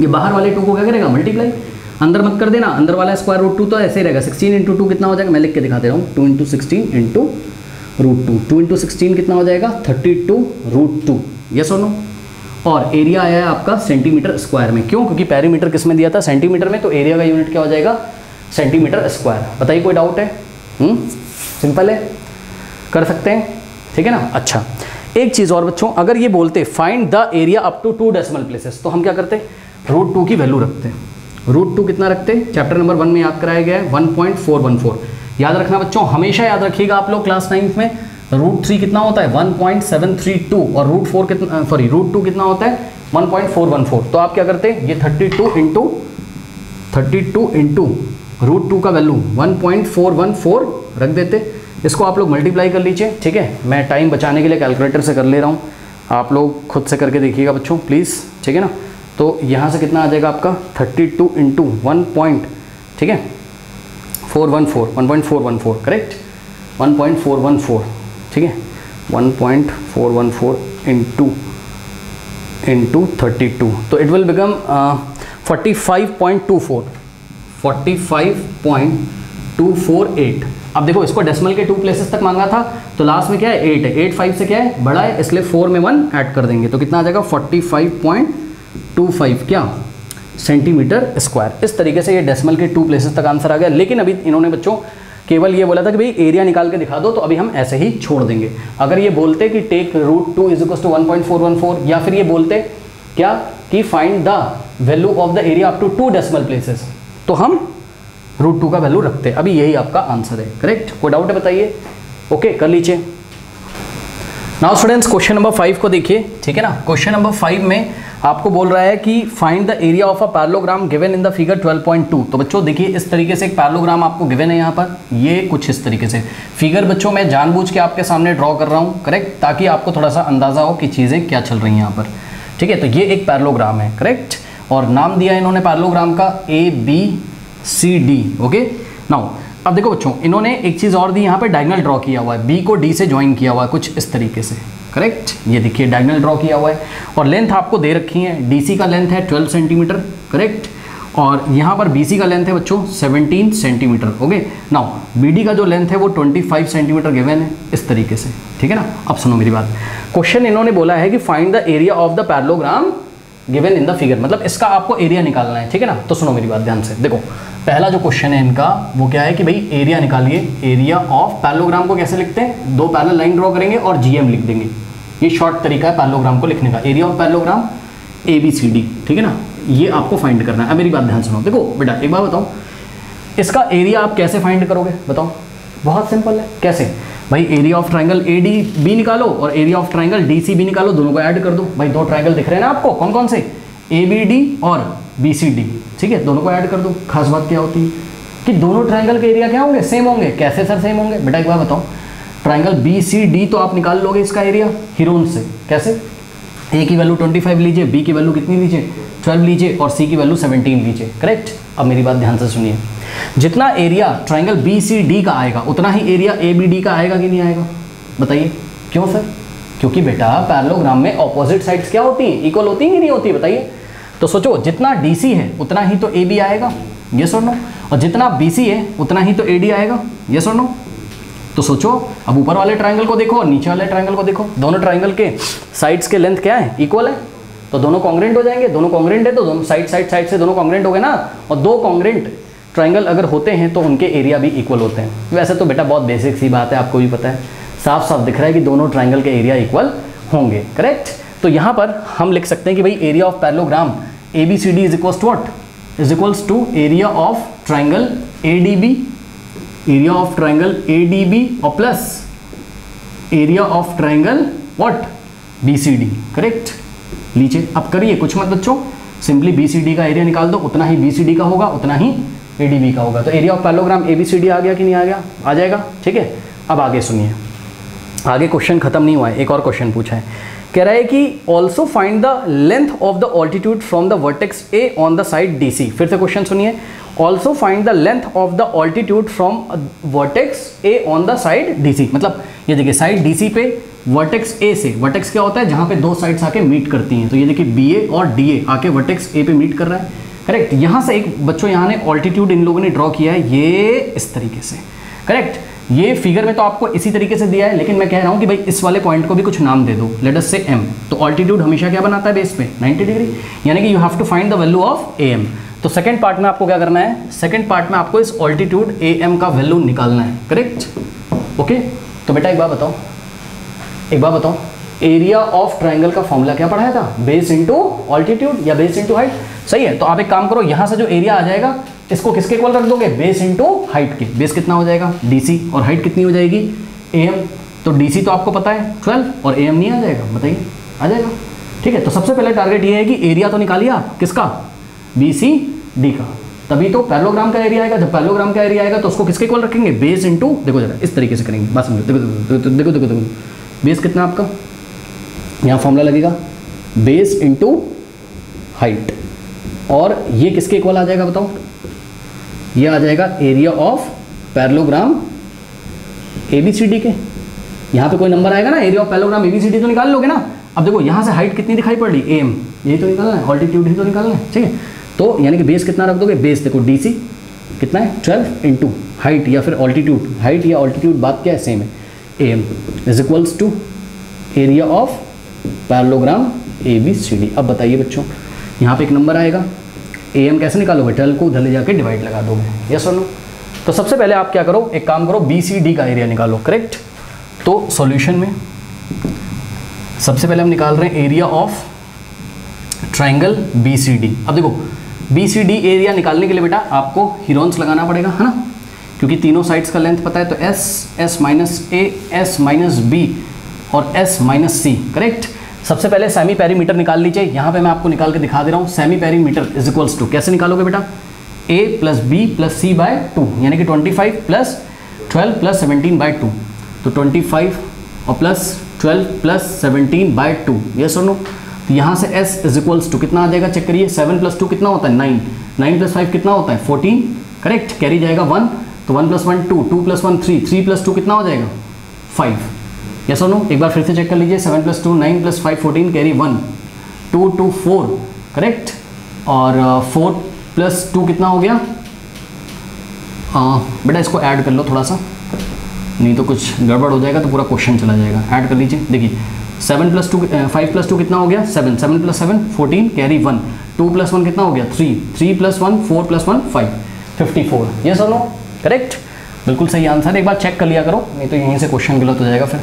Speaker 1: ये बाहर वाले 2 को क्या करेगा मल्टीप्लाई, अंदर मत कर देना, अंदर वाला स्क्वायर रूट 2 तो ऐसे ही रहेगा। 16 × 2 कितना हो जाएगा, मैं लिख के दिखा दे रहा हूँ, 2 × 16 × √2, 2 × 16 कितना हो जाएगा 32√2, यस और नो। और एरिया आया है आपका सेंटीमीटर स्क्वायर में। क्यों? क्योंकि पेरीमीटर किस में दिया था सेंटीमीटर में, तो एरिया का यूनिट क्या हो जाएगा सेंटीमीटर स्क्वायर। बताइए कोई डाउट है? सिंपल है, कर सकते हैं, ठीक है ना। अच्छा एक चीज़ और बच्चों, अगर ये बोलते find the area up to 2 decimal places, तो हम क्या करते √2 की वैल्यू रखते हैं। √2 कितना रखते हैं, चैप्टर नंबर 1 में याद कराया गया है 1.414। याद रखना बच्चों, हमेशा याद रखिएगा आप लोग क्लास 9 में √3 कितना होता है 1.732 और √2 कितना होता है 1.414। तो आप क्या करते हैं ये 32 × √2 का वैल्यू 1.414 रख देते। इसको आप लोग मल्टीप्लाई कर लीजिए, ठीक है। मैं टाइम बचाने के लिए कैलकुलेटर से कर ले रहा हूँ, आप लोग खुद से करके देखिएगा बच्चों प्लीज़, ठीक है ना। तो यहाँ से कितना आ जाएगा आपका 32 × 1. ठीक है 1.414 करेक्ट 1.414, ठीक है 1.414 into 32, तो इट विल बिकम 45.24 अब देखो इसको डेसिमल के 2 प्लेसेस तक मांगा था, तो लास्ट में क्या है 8 है, 8 5 से क्या है बड़ा है, इसलिए 4 में 1 ऐड कर देंगे, तो कितना आ जाएगा 45.25 क्या सेंटीमीटर स्क्वायर। इस तरीके से ये डेसिमल के 2 प्लेसेस तक आंसर आ गया। लेकिन अभी इन्होंने बच्चों केवल ये बोला था कि भाई एरिया निकाल के दिखा दो, तो अभी हम ऐसे ही छोड़ देंगे। अगर ये बोलते कि टेक √2 = 1.414, या फिर ये बोलते क्या कि find the value of the area up to 2 decimal places, तो हम √2 का वैल्यू रखते हैं। अभी यही आपका आंसर है करेक्ट। कोई डाउट है बताइए? ओके कर लीजिए। नाउ स्टूडेंट्स क्वेश्चन नंबर 5 को देखिए, ठीक है ना। क्वेश्चन नंबर 5 में आपको बोल रहा है कि find the area of a parallelogram given in the figure 12.2। तो बच्चों देखिए इस तरीके से एक पैरेललोग्राम आपको गिवन है यहाँ पर, ये कुछ इस तरीके से फिगर बच्चों मैं जानबूझ के आपके सामने ड्रॉ कर रहा हूँ करेक्ट, ताकि आपको थोड़ा सा अंदाजा हो कि चीज़ें क्या चल रही हैं यहाँ पर, ठीक है। तो ये एक पैरेललोग्राम है करेक्ट, और नाम दिया इन्होंने पैरेललोग्राम का ABCD। ओके नाउ अब देखो बच्चों इन्होंने एक चीज़ और दी, यहाँ पे डायगोनल ड्रॉ किया हुआ है, B को D से ज्वाइन किया हुआ है कुछ इस तरीके से करेक्ट। ये देखिए डायगोनल ड्रॉ किया हुआ है, और लेंथ आपको दे रखी है, DC का लेंथ है 12 सेंटीमीटर करेक्ट, और यहाँ पर BC का लेंथ है बच्चों 17 सेंटीमीटर। ओके नाउ BD का जो लेंथ है वो 25 सेंटीमीटर गिवन है इस तरीके से, ठीक है ना। अब सुनो मेरी बात, क्वेश्चन इन्होंने बोला है कि find the area of the parallelogram given in the figure, मतलब इसका आपको एरिया निकालना है, ठीक है ना। तो सुनो मेरी बात ध्यान से, देखो पहला जो क्वेश्चन है इनका वो क्या है कि भाई एरिया निकालिए। एरिया ऑफ पैरेललोग्राम को कैसे लिखते हैं, 2 पैरेलल लाइन ड्रॉ करेंगे और GM लिख देंगे, ये शॉर्ट तरीका है पैरेललोग्राम को लिखने का। एरिया ऑफ पैरेललोग्राम ABCD, ठीक है ना, ये आपको फाइंड करना है। अब मेरी बात ध्यान सुनो, देखो बेटा एक बात बताओ, इसका एरिया आप कैसे फाइंड करोगे बताओ? बहुत सिंपल है। कैसे भाई, एरिया ऑफ ट्राइंगल ADB निकालो और एरिया ऑफ ट्राइंगल DCB निकालो, दोनों को ऐड कर दो। भाई 2 ट्राइंगल दिख रहे हैं ना आपको, कौन कौन से, ABD और BCD, ठीक है, दोनों को ऐड कर दो। खास बात क्या होती है कि दोनों ट्राइंगल के एरिया क्या होंगे, सेम होंगे। कैसे सर सेम होंगे? बेटा एक बात बताओ, ट्राइंगल BCD तो आप निकाल लोगे इसका एरिया हीरोन से, कैसे, A की वैल्यू 25 लीजिए, B की वैल्यू कितनी लीजिए 12 लीजिए, और C की वैल्यू 17 लीजिए करेक्ट। अब मेरी बात ध्यान से सुनिए, जितना एरिया ट्राइंगल BCD का आएगा उतना ही एरिया ABD का आएगा कि नहीं आएगा बताइए? क्यों सर? क्योंकि बेटा पैरेललोग्राम में ऑपोजिट साइड्स क्या होती हैं, इक्वल होती हैं कि नहीं होती बताइए? तो सोचो जितना DC है उतना ही तो AB आएगा, यस और नो, और जितना BC है उतना ही तो AD आएगा, यस और नो। तो सोचो अब ऊपर वाले ट्रायंगल को देखो और नीचे वाले ट्रायंगल को देखो, दोनों ट्रायंगल के साइड्स के लेंथ क्या है, इक्वल है, तो दोनों कॉन्ग्रेंट हो जाएंगे, दोनों कॉन्ग्रेंट है तो दोनों साइड से दोनों कॉन्ग्रेंट हो गए ना, और दो कॉन्ग्रेंट ट्राइंगल अगर होते हैं तो उनके एरिया भी इक्वल होते हैं। वैसे तो बेटा बहुत बेसिक सी बात है, आपको भी पता है, साफ साफ दिख रहा है कि दोनों ट्राइंगल के एरिया इक्वल होंगे, करेक्ट। तो यहाँ पर हम लिख सकते हैं कि भाई area of parallelogram ABCD is equals to what, is equals to area of triangle ADB, area of triangle ADB और plus area of triangle what BCD, correct. लीजिए अब करिए, कुछ मत बच्चों, सिंपली BCD का एरिया निकाल दो, उतना ही BCD का होगा, उतना ही ADB का होगा। तो एरिया ऑफ पैरेललोग्राम ABCD आ गया कि नहीं आ गया, आ जाएगा, ठीक है। अब आगे सुनिए, आगे क्वेश्चन खत्म नहीं हुआ है, एक और क्वेश्चन पूछा है, कह रहा है कि also find the length of the altitude from the vertex A on the side DC। फिर से क्वेश्चन सुनिए, also find the length of the altitude from vertex A on the side DC। मतलब ये देखिए साइड DC पे vertex A से, vertex क्या होता है जहाँ पे दो साइड्स आके मीट करती हैं, तो ये देखिए BA और DA आके वर्टेक्स A पे मीट कर रहा है, करेक्ट। यहाँ से एक बच्चों यहाँ ने ऑल्टीट्यूड इन लोगों ने ड्रॉ किया है, ये इस तरीके से, करेक्ट। ये फिगर में तो आपको इसी तरीके से दिया है, लेकिन मैं कह रहा हूँ कि भाई इस वाले पॉइंट को भी कुछ नाम दे दो, लेट अस से M। तो ऑल्टीट्यूड हमेशा क्या बनाता है बेस पे 90 डिग्री, यानी कि you have to find the value of AM। तो सेकंड पार्ट में आपको क्या करना है, सेकंड पार्ट में आपको इस ऑल्टीट्यूड AM का वैल्यू निकालना है, करेक्ट, ओके। तो बेटा एक बात बताओ, एरिया ऑफ ट्राइंगल का फॉर्मूला क्या पढ़ाया था, बेस इंटू ऑल्टीट्यूड या बेस इंटू हाइट, सही है। तो आप एक काम करो, यहाँ से जो एरिया आ जाएगा इसको किसके इक्वल रख दोगे, बेस इंटू हाइट के। बेस कितना हो जाएगा DC और हाइट कितनी हो जाएगी AM। तो DC तो आपको पता है 12 और AM नहीं आ जाएगा, बताइए, आ जाएगा, ठीक है। तो सबसे पहले टारगेट ये है कि एरिया तो निकालिए आप, किसका, BCD का, तभी तो पैरेललोग्राम का एरिया आएगा। जब पैरेललोग्राम का एरिया आएगा तो उसको किसके इक्वल रखेंगे, बेस इंटू, देखो जरा इस तरीके से करेंगे, बस देखो बेस कितना आपका, यहाँ फॉर्मूला लगेगा बेस इंटू हाइट, और ये किसके इक्वल आ जाएगा बताओ, ये आ जाएगा एरिया ऑफ पैरेललोग्राम ABCD के। यहाँ पे कोई नंबर आएगा ना, एरिया ऑफ पैरेललोग्राम ABCD तो निकाल लोगे ना। अब देखो यहाँ से हाइट कितनी दिखाई पड़ रही, AM, यही तो निकालना है, ऑल्टीट्यूड ही तो निकालना है, ठीक है। तो यानी कि बेस कितना रख दोगे, बेस देखो DC कितना है 12 इंटू हाइट या फिर ऑल्टीट्यूड, हाइट या ऑल्टीट्यूड बात क्या है, सेम है, AM is equals to area of parallelogram ABCD। अब बताइए बच्चों, यहाँ पे एक नंबर आएगा, AM कैसे निकालोगे, 12 को उधर ले जाके डिवाइड लगा दोगे, यस और नो। तो सबसे पहले आप क्या करो, एक काम करो, BCD का एरिया निकालो, करेक्ट। तो सॉल्यूशन में सबसे पहले हम निकाल रहे हैं एरिया ऑफ ट्राइंगल BCD। अब देखो BCD एरिया निकालने के लिए बेटा आपको हीरोन्स लगाना पड़ेगा, है ना, क्योंकि तीनों साइड्स का लेंथ पता है। तो S minus A, S minus B और S माइनस C, करेक्ट। सबसे पहले सेमी पेरीमीटर निकाल लीजिए, यहाँ पे मैं आपको निकाल के दिखा दे रहा हूँ। Semi perimeter is equals to, कैसे निकालोगे बेटा, A plus B plus C by 2, यानी कि 25 प्लस 12 प्लस 17 बाय 2। तो 25 और प्लस 12 प्लस 17 बाय 2, यस और नो। तो यहाँ से S इज इक्वल्स टू कितना आ जाएगा, चेक करिए, 7 प्लस 2 कितना होता है 9, 9 प्लस 5 कितना होता है 14, करेक्ट। कैरी जाएगा 1, तो 1 प्लस 1 2, 2 प्लस 1 3, 3 प्लस 2 कितना हो जाएगा 5, यस और नो। एक बार फिर से चेक कर लीजिए, 7 प्लस 2 9 प्लस 5 14, कैरी 1, 2 2 4, करेक्ट। और 4 प्लस 2 कितना हो गया, बेटा इसको ऐड कर लो थोड़ा सा, नहीं तो कुछ गड़बड़ हो जाएगा तो पूरा क्वेश्चन चला जाएगा। ऐड कर लीजिए, देखिए 7 प्लस 2 5 प्लस 2 कितना हो गया 7, 7 प्लस 7 14, कैरी 1, 2 प्लस 1 कितना हो गया 3, 3 प्लस 1 4 प्लस 1 5, 54, यस और नो, करेक्ट, बिल्कुल सही आंसर। एक बार चेक कर लिया करो, नहीं तो यहीं से क्वेश्चन गलत हो जाएगा फिर।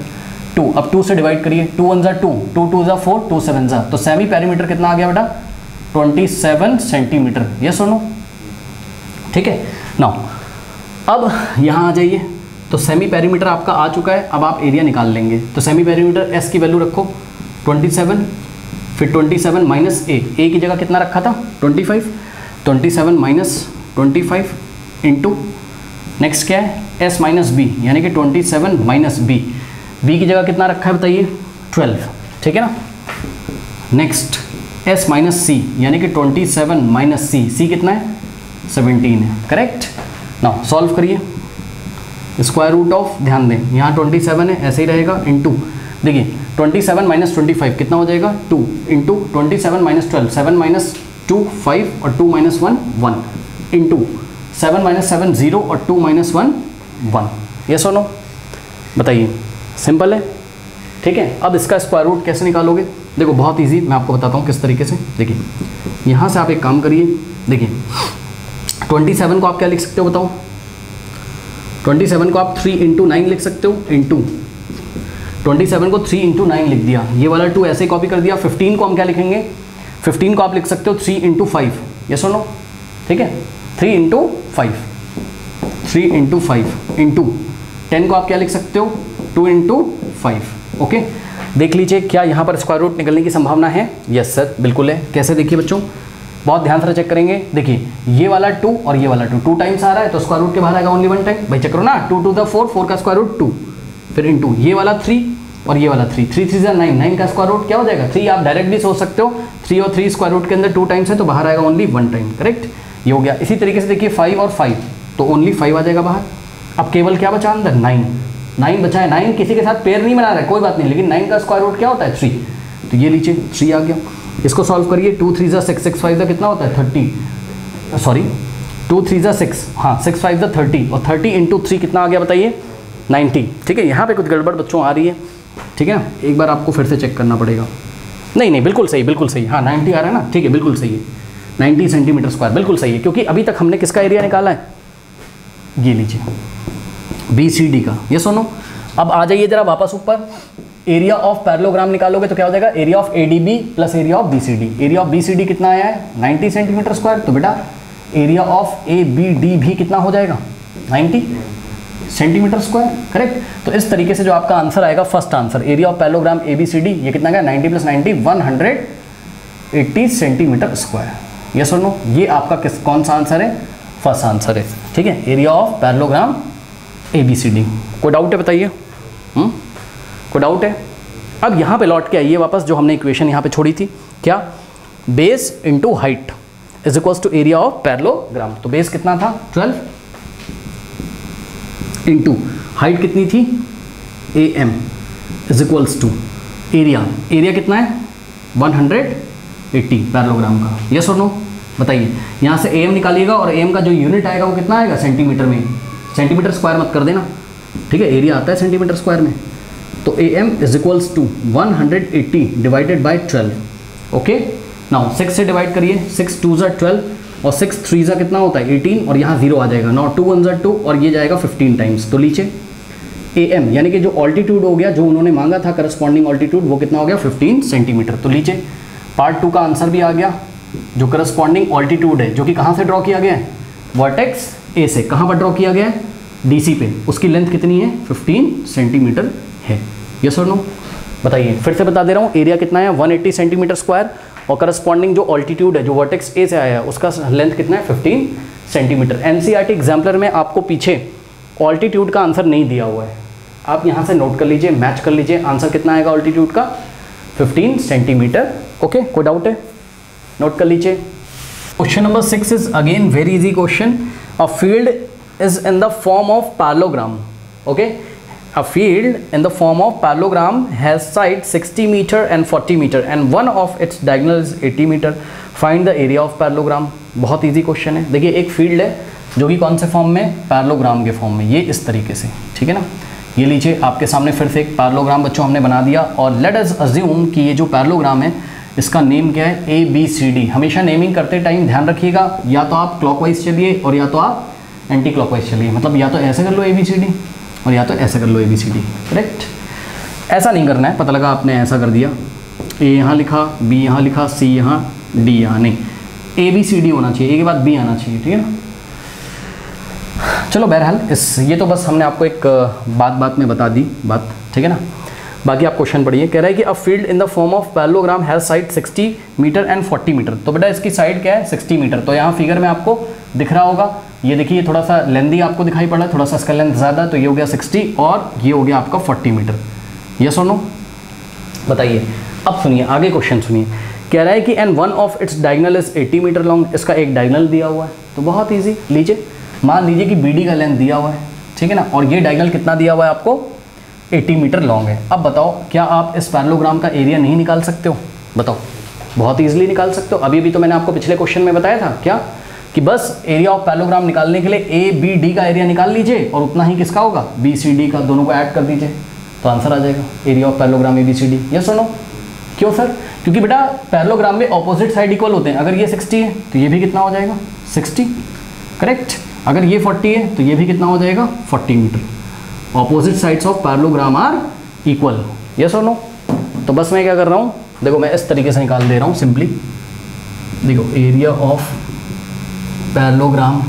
Speaker 1: 2, अब 2 से डिवाइड करिए, 2 1 2, 2 2 4, 2 7 तो सेमी पेरीमीटर कितना आ गया बेटा 27 सेंटीमीटर, यस और नो, ठीक है। नाउ अब यहाँ आ जाइए, तो सेमी पेरीमीटर आपका आ चुका है, अब आप एरिया निकाल लेंगे। तो सेमी पेरीमीटर S की वैल्यू रखो 27, फिर 27 माइनस A की जगह कितना रखा था 25, 27 माइनस 25 इंटू नेक्स्ट क्या है S माइनस B, यानी कि 27 माइनस B की जगह कितना रखा है बताइए 12, ठीक है ना। नेक्स्ट S माइनस C, यानी कि 27 माइनस C कितना है 17 है, करेक्ट। नाउ सॉल्व करिए, स्क्वायर रूट ऑफ, ध्यान दें यहाँ 27 है ऐसे ही रहेगा, इंटू देखिए 27 माइनस 25 कितना हो जाएगा 2, इंटू 27 माइनस 12, 7 माइनस 2 5 और 2 माइनस 1 1, इंटू 7 माइनस 7 0 और 2 माइनस 1 1, यस और नो, बताइए, सिंपल है, ठीक है। अब इसका स्क्वायर रूट कैसे निकालोगे, देखो बहुत इजी, मैं आपको बताता हूँ किस तरीके से। देखिए यहाँ से आप एक काम करिए, देखिए 27 को आप क्या लिख सकते हो बताओ? 27 को आप 3 × 9 लिख सकते हो, इंटू 27 को 3 × 9 लिख दिया, ये वाला 2 ऐसे कॉपी कर दिया। 15 को हम क्या लिखेंगे? 15 को आप लिख सकते हो 3 × 5, ये सुनो, ठीक है, 3 × 5, 3 × 5 इंटू 10 को आप क्या लिख सकते हो? 2 × 5। ओके, देख लीजिए क्या यहाँ पर स्क्वायर रूट निकलने की संभावना है? यस सर, बिल्कुल है। कैसे? देखिए बच्चों, बहुत ध्यान से चेक करेंगे। देखिए ये वाला 2 और ये वाला 2 टाइम्स आ रहा है, तो स्क्वायर रूट के बाहर आएगा ओनली 1 टाइम। भाई चेक करो ना, 2 × 4, 4 का स्क्वायर रूट 2, फिर इंटू ये वाला 3 और ये वाला 3, 3 3 9, 9 का स्क्वायर रूट क्या हो जाएगा? 3। आप डायरेक्ट भी सोच सकते हो, 3 और 3 स्क्वायर रूट के अंदर 2 टाइम्स है, तो बाहर आएगा ओनली 1 टाइम। करेक्ट, ये हो गया। इसी तरीके से देखिए 5 और 5, तो ओनली 5 आ जाएगा बाहर। अब केवल क्या बचा अंदर? 9 बचा है। 9 किसी के साथ पेयर नहीं बना रहा है, कोई बात नहीं, लेकिन 9 का स्क्वायर रूट क्या होता है? 3, तो ये लीजिए 3 आ गया। इसको सॉल्व करिए, 2 3 6, 6 5 कितना होता है? 30, सॉरी 2 3 6, हाँ 6 5 30, और 30 × 3 कितना आ गया बताइए? 90। ठीक है, यहाँ पे कुछ गड़बड़ बच्चों आ रही है, ठीक है ना, एक बार आपको फिर से चेक करना पड़ेगा। नहीं बिल्कुल सही, बिल्कुल सही, हाँ 90 आ रहा है ना, ठीक है बिल्कुल सही है, 90 सेंटीमीटर स्क्वायर बिल्कुल सही है, क्योंकि अभी तक हमने किसका एरिया निकाला है? ये लीजिए BCD का। ये सुनो, अब आ जाइए जरा वापस ऊपर, एरिया ऑफ पैरेललोग्राम निकालोगे तो क्या हो जाएगा? Area of ADB plus area of BCD। Area of BCD कितना आया है? 90 सेंटीमीटर स्क्वायर, तो बेटा एरिया ऑफ ABD भी कितना हो जाएगा? 90 सेंटीमीटर स्क्वायर। करेक्ट, तो इस तरीके से जो आपका आंसर आएगा, first answer area of parallelogram ABCD, ये कितना गया? 90 + 90 180 सेंटीमीटर स्क्वायर। यस और नो? ये आपका कौन सा आंसर है? फर्स्ट आंसर है। ठीक है, एरिया ऑफ पैरेललोग्राम ABCD। कोई डाउट है बताइए? कोई डाउट है? अब यहाँ पे लौट के आइए वापस, जो हमने इक्वेशन यहाँ पे छोड़ी थी, क्या? Base into height is equals to area of parallelogram. तो बेस कितना था? 12 इंटू हाइट कितनी थी? AM is equals to area. Area कितना है? 180 पैरेललोग्राम का। यस और नो? बताइए। यहाँ से AM निकालिएगा और AM का जो यूनिट आएगा वो कितना आएगा? सेंटीमीटर में। सेंटीमीटर स्क्वायर मत कर देना, ठीक है, एरिया आता है सेंटीमीटर स्क्वायर में। तो AM is equals to 180 divided by 12। Okay, now 6 से डिवाइड करिए, 6 2 = 12 और 6 3 = कितना होता है? 18, और यहाँ 0 आ जाएगा। नाउ 2 1 = 2 और ये जाएगा 15 टाइम्स। तो लीजिए AM यानी कि जो ऑल्टीट्यूड हो गया, जो उन्होंने मांगा था करस्पॉन्डिंग ऑल्टीट्यूड, वो कितना हो गया? 15 सेंटीमीटर। तो लीजिए पार्ट 2 का आंसर भी आ गया, जो करस्पॉन्डिंग ऑल्टीट्यूड है, जो कि कहाँ से ड्रॉ किया गया है? वर्टेक्स A से। कहाँ पर ड्रॉ किया गया है? DC पे। उसकी लेंथ कितनी है? 15 सेंटीमीटर है। यस और नो? बताइए, फिर से बता दे रहा हूँ, एरिया कितना है? 180 सेंटीमीटर स्क्वायर, और करस्पॉन्डिंग जो ऑल्टीट्यूड है, जो वर्टेक्स A से आया है, उसका लेंथ कितना है? 15 सेंटीमीटर। NCERT एग्जाम्पलर में आपको पीछे ऑल्टीट्यूड का आंसर नहीं दिया हुआ है, आप यहाँ से नोट कर लीजिए, मैच कर लीजिए, आंसर कितना आएगा ऑल्टीट्यूड का? 15 सेंटीमीटर। ओके, कोई डाउट है? नोट कर लीजिए। Question number 6 is again very easy question. A field is in the form of parallelogram. Okay, a field in the form of parallelogram has side 60 meter and 40 meter and one of its diagonal is 80 meter. Find the area of parallelogram। बहुत easy question है। देखिए एक field है जो कि कौन से form में? पैरेललोग्राम के फॉर्म में, ये इस तरीके से, ठीक है ना। ये लीजिए आपके सामने फिर से एक पैरेललोग्राम बच्चों हमने बना दिया, और लेट अस अज्यूम कि ये जो पैरेललोग्राम है इसका नेम क्या है? ABCD। हमेशा नेमिंग करते टाइम ध्यान रखिएगा, या तो आप क्लॉकवाइज चलिए और या तो आप एंटी क्लॉकवाइज चलिए, मतलब या तो ऐसे कर लो ABCD और या तो ऐसे कर लो ABCD। करेक्ट, ऐसा नहीं करना है। पता लगा आपने ऐसा कर दिया, A यहाँ लिखा, B यहाँ लिखा, C यहाँ, D यहाँ, नहीं, ABCD होना चाहिए, A के बाद B आना चाहिए, ठीक है ना। चलो बहरहाल ये तो बस हमने आपको एक बात में बता दी बात, ठीक है ना। बाकी आप क्वेश्चन पढ़िए। कह रहा है कि a field in the form of parallelogram has side 60 metre and 40 metre. तो बेटा इसकी साइड क्या है? 60 मीटर। तो यहाँ फिगर में आपको दिख रहा होगा, ये देखिए थोड़ा सा लेंदी आपको दिखाई पड़ा है, थोड़ा सा इसका लेंथ ज़्यादा, तो ये हो गया 60 और ये हो गया आपका 40 मीटर। यस और नो? बताइए। अब सुनिए आगे क्वेश्चन सुनिए। कह रहा है कि and one of its diagonal is 80 metre long. इसका एक डायगोनल दिया हुआ है, तो बहुत ईजी। लीजिए मान लीजिए कि BD का लेंथ दिया हुआ है, ठीक है ना, और ये डायगोनल कितना दिया हुआ है आपको? 80 मीटर लॉन्ग है। अब बताओ क्या आप इस पैरेललोग्राम का एरिया नहीं निकाल सकते हो? बताओ, बहुत ईजिली निकाल सकते हो। अभी भी तो मैंने आपको पिछले क्वेश्चन में बताया था क्या, कि बस एरिया ऑफ पैरेललोग्राम निकालने के लिए ABD का एरिया निकाल लीजिए और उतना ही किसका होगा? BCD का, दोनों को ऐड कर दीजिए तो आंसर आ जाएगा, area of parallelogram ABCD। Yes और नो? क्यों सर? क्योंकि बेटा पैरेललोग्राम में ऑपोजिट साइड इक्वल होते हैं। अगर ये 60 है तो ये भी कितना हो जाएगा 60, करेक्ट। अगर ये 40 है तो ये भी कितना हो जाएगा 40 metre. Opposite sides of parallelogram are equal, yes और नो। तो बस मैं क्या कर रहा हूँ, देखो मैं इस तरीके से निकाल दे रहा हूँ सिंपली। देखो area of parallelogram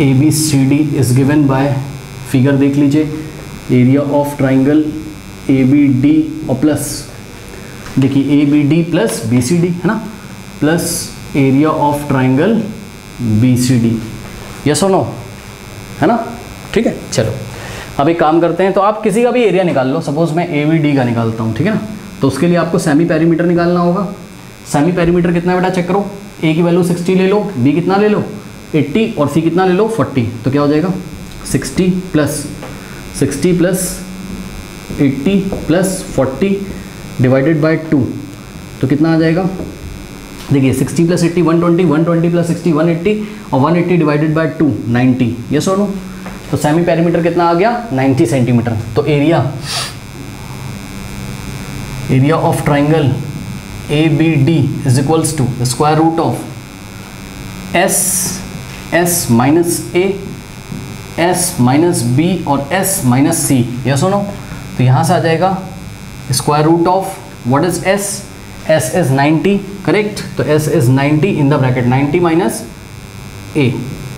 Speaker 1: ABCD is given bye, figure देख लीजिए, एरिया ऑफ ट्राइंगल ABD और प्लस देखिए ABD प्लस BCD है ना, plus area of triangle BCD, yes और नो, है ना, ठीक है। चलो अब एक काम करते हैं, तो आप किसी का भी एरिया निकाल लो। सपोज मैं ABD का निकालता हूँ, ठीक है ना। तो उसके लिए आपको सेमी पेरीमीटर निकालना होगा। सेमी पेरीमीटर कितना है बेटा, चेक करो। A की वैल्यू 60 ले लो, B कितना ले लो 80 और C कितना ले लो 40। तो क्या हो जाएगा 60 प्लस 80 प्लस 40 डिवाइडेड बाय 2, तो कितना आ जाएगा, देखिए 60 प्लस 80 120, 120 प्लस 60 180 और 180 डिवाइडेड बाय 2 90, यस और नो। तो सेमी पेरीमीटर कितना आ गया 90 सेंटीमीटर। तो area of triangle ABD is equals to square root of S minus A, S minus B और S माइनस C, यस और नो। तो यहाँ से आ जाएगा square root of what is S is 90, correct. तो S is 90 in the bracket 90 minus A,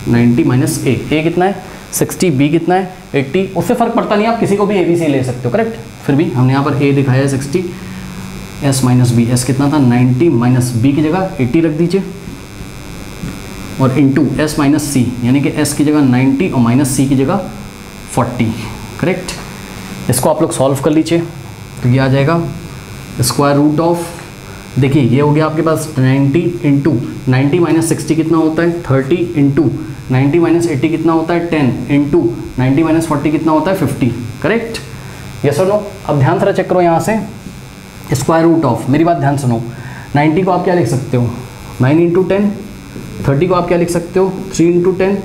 Speaker 1: 90 minus A, A कितना है 60, B कितना है 80, उससे फर्क पड़ता नहीं, आप किसी को भी ABC ले सकते हो, करेक्ट। फिर भी हमने यहाँ पर A दिखाया है 60, S माइनस B, S कितना था 90 माइनस B की जगह 80 रख दीजिए और इंटू S माइनस C, यानी कि S की जगह 90 और माइनस C की जगह 40, करेक्ट। इसको आप लोग सॉल्व कर लीजिए, तो ये आ जाएगा स्क्वायर रूट ऑफ, देखिए ये हो गया आपके पास 90 इंटू 90 माइनस 60 कितना होता है 30 इंटू 90 माइनस 80 कितना होता है 10 इंटू 90 माइनस 40 कितना होता है 50, करेक्ट, यस और नो। अब ध्यान से चेक करो यहाँ से स्क्वायर रूट ऑफ, मेरी बात ध्यान सुनो, 90 को आप क्या लिख सकते हो 9 इंटू 10, 30 को आप क्या लिख सकते हो 3 इंटू 10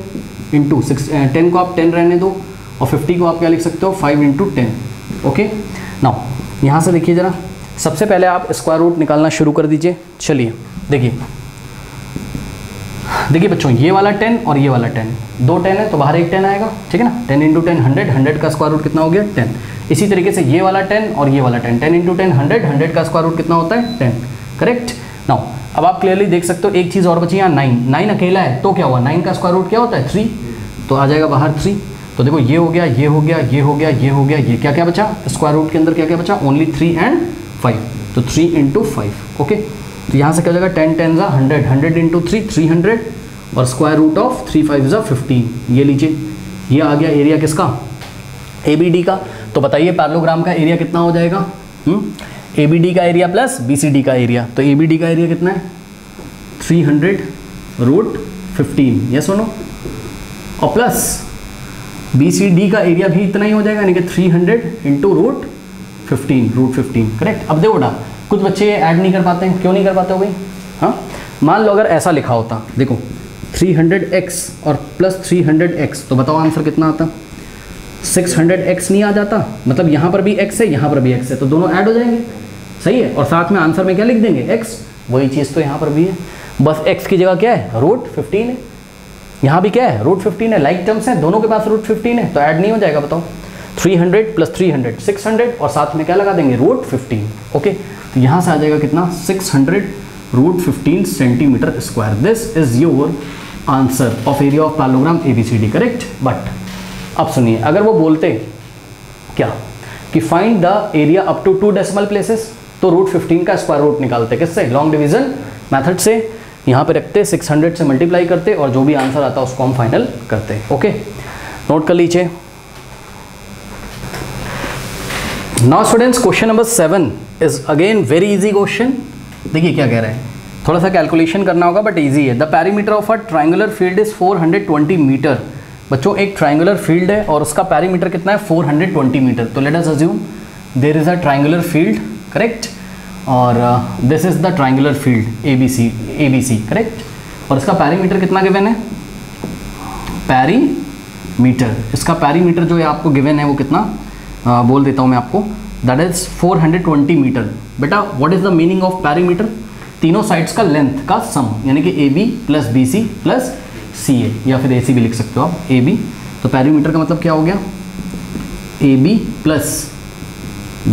Speaker 1: इंटू 10 को आप 10 रहने दो और 50 को आप क्या लिख सकते हो 5 इंटू 10, ओके। नाउ यहाँ से देखिए ज़रा, सबसे पहले आप स्क्वायर रूट निकालना शुरू कर दीजिए। चलिए देखिए बच्चों, ये वाला 10 और ये वाला 10, दो 10 है तो बाहर एक 10 आएगा, ठीक है ना। 10 इंटू 10 100, 100 का स्क्वायर रूट कितना हो गया 10। इसी तरीके से ये वाला 10 और ये वाला 10, 10 इंटू 10 100, 100 का स्क्वायर रूट कितना होता है 10, करेक्ट। नाउ अब आप क्लियरली देख सकते हो एक चीज़ और बची यहाँ 9 अकेला है तो क्या हुआ 9 का स्क्वायर रूट क्या होता है 3, तो आ जाएगा बाहर 3। तो देखो ये हो गया, ये हो गया, ये हो गया, ये हो गया, ये क्या क्या बचा स्क्वायर रूट के अंदर, क्या क्या बचा ओनली 3 एंड 5, तो 3 इंटू 5, ओके। तो यहाँ से क्या हो जाएगा 10 10 ज़ा 100, 100 इंटू 3 300 और स्क्वायर रूट ऑफ 3 5 ज़ा 15। ये लीजिए, ये आ गया एरिया किसका ABD का। तो बताइए पैरेललोग्राम का एरिया कितना हो जाएगा, ABD का एरिया प्लस BCD का एरिया। तो ABD का एरिया कितना है 300 रूट 15, यस और नो, और प्लस BCD का एरिया भी इतना ही हो जाएगा, यानी कि 300 इंटू रूट 15, करेक्ट। अब देखो बेटा कुछ बच्चे ऐड नहीं कर पाते हैं, क्यों नहीं कर पाते हो भाई, हाँ। मान लो अगर ऐसा लिखा होता, देखो 300x और प्लस 300x, तो बताओ आंसर कितना आता 600x नहीं आ जाता, मतलब यहाँ पर भी x है यहाँ पर भी x है, तो दोनों ऐड हो जाएंगे, सही है। और साथ में आंसर में क्या लिख देंगे x, वही चीज़ तो यहाँ पर भी है, बस x की जगह क्या है रूट 15 है, यहाँ भी क्या है रूट 15 है, लाइक टर्म्स है, दोनों के पास रूट 15 है, तो ऐड नहीं हो जाएगा। बताओ 300 प्लस 300 600 और साथ में क्या लगा देंगे रूट 15, ओके। तो यहाँ से आ जाएगा कितना 600 root 15 centimetre square. This is your answer of area of parallelogram ABCD, correct. But अब सुनिए, अगर वो बोलते क्या कि find the area up to 2 decimal places, तो रूट 15 का स्क्वायर रूट निकालते, किससे लॉन्ग डिवीजन मेथड से, यहाँ पे रखते 600 से मल्टीप्लाई करते और जो भी आंसर आता उसको हम फाइनल करते, ओके। नोट कर लीजिए। Now students question number 7 is again very easy question. देखिए क्या कह रहे हैं, थोड़ा सा कैलकुलेशन करना होगा बट इजी है। The perimeter of a triangular field is 420 metre. बच्चों एक ट्राइंगुलर फील्ड है और उसका पेरीमीटर कितना है 420 मीटर। तो let us assume there is a triangular field, correct, और this is the triangular field ABC, correct. और इसका पेरीमीटर कितना गिवन है, पेरीमीटर, इसका पेरीमीटर जो है आपको गिवन है वो कितना बोल देता हूँ मैं आपको, दैट इज 420 मीटर। बेटा what is the meaning of perimeter? तीनों साइड्स का लेंथ का सम, यानी कि AB plus BC plus CA, या फिर AC भी लिख सकते हो आप, AB। तो पेरीमीटर का मतलब क्या हो गया? AB प्लस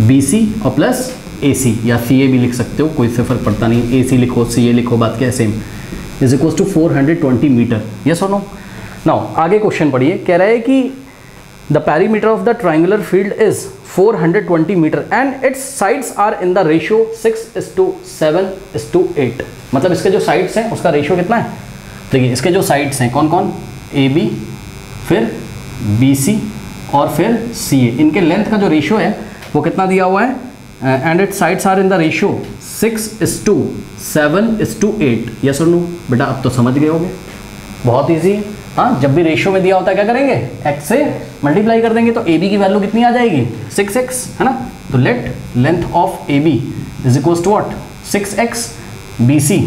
Speaker 1: BC और प्लस AC, या CA भी लिख सकते हो, कोई से फर्क पड़ता नहीं, AC लिखो CA लिखो, बात क्या है same, is equal to 420 metre. Yes और नो? नाउ आगे क्वेश्चन पढ़िए, कह रहा है कि the perimeter of the triangular field is 420 metre and its sides are in the ratio 6:7:8। मतलब इसके जो साइड्स हैं उसका रेशियो कितना है? देखिए इसके जो साइड्स हैं कौन कौन? AB, फिर BC और फिर CA, इनके लेंथ का जो रेशियो है वो कितना दिया हुआ है? And its sides are in the ratio 6:7:8। Yes और नो? बेटा अब तो समझ गए होगे, बहुत ईजी है। हाँ, जब भी रेशियो में दिया होता है क्या करेंगे? x से मल्टीप्लाई कर देंगे, तो AB की वैल्यू कितनी आ जाएगी? 6x, है ना? तो let length of AB is equal to what? 6x। BC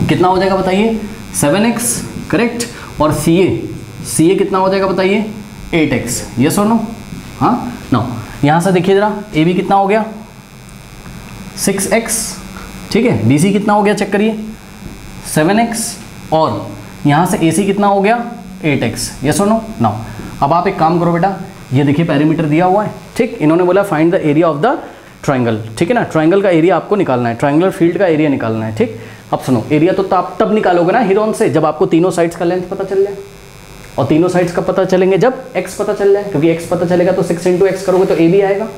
Speaker 1: कितना हो जाएगा बताइए? 7x, correct. और CA कितना हो जाएगा बताइए? 8x। यस और नो? हाँ, नो। यहाँ से देखिए जरा, AB कितना हो गया? 6x, ठीक है। BC कितना हो गया चेक करिए? 7x। और यहाँ से AC कितना हो गया? 8x। यस और नो? नाउ अब आप एक काम करो बेटा, ये देखिए पेरीमीटर दिया हुआ है, ठीक। इन्होंने बोला find the area of the triangle, ठीक है ना। ट्राइंगल का एरिया आपको निकालना है, ट्राइंगुलर फील्ड का एरिया निकालना है, ठीक। अब सुनो, एरिया तो आप तब निकालोगे ना हिरोन से, जब आपको तीनों साइड्स का लेंथ पता चल जाए। और तीनों साइड्स का पता चलेंगे जब x पता चल जाए, क्योंकि x पता चलेगा तो 6 × x करोगे तो AB आएगा,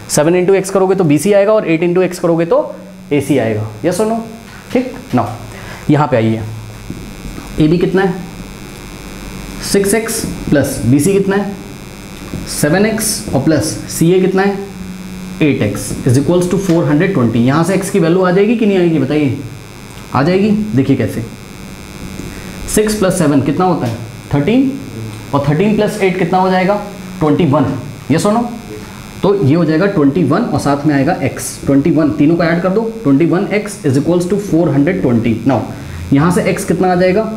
Speaker 1: 7 × x करोगे तो BC आएगा, और 8 × x करोगे तो AC आएगा। यस और नो? ठीक। नाउ यहाँ पे आइए, AB कितना है? 6x प्लस BC कितना है? 7x और प्लस CA कितना है? 8x is equals to 420। यहाँ से x की वैल्यू आ जाएगी कि नहीं आएगी बताइए? आ जाएगी। देखिए कैसे, 6 + 7 कितना होता है? 13, और 13 + 8 कितना हो जाएगा? 21। यस और नो? तो ये हो जाएगा 21 और साथ में आएगा x, 21, तीनों को ऐड कर दो, 21x is equals to 420। Now यहाँ से x कितना आ जाएगा?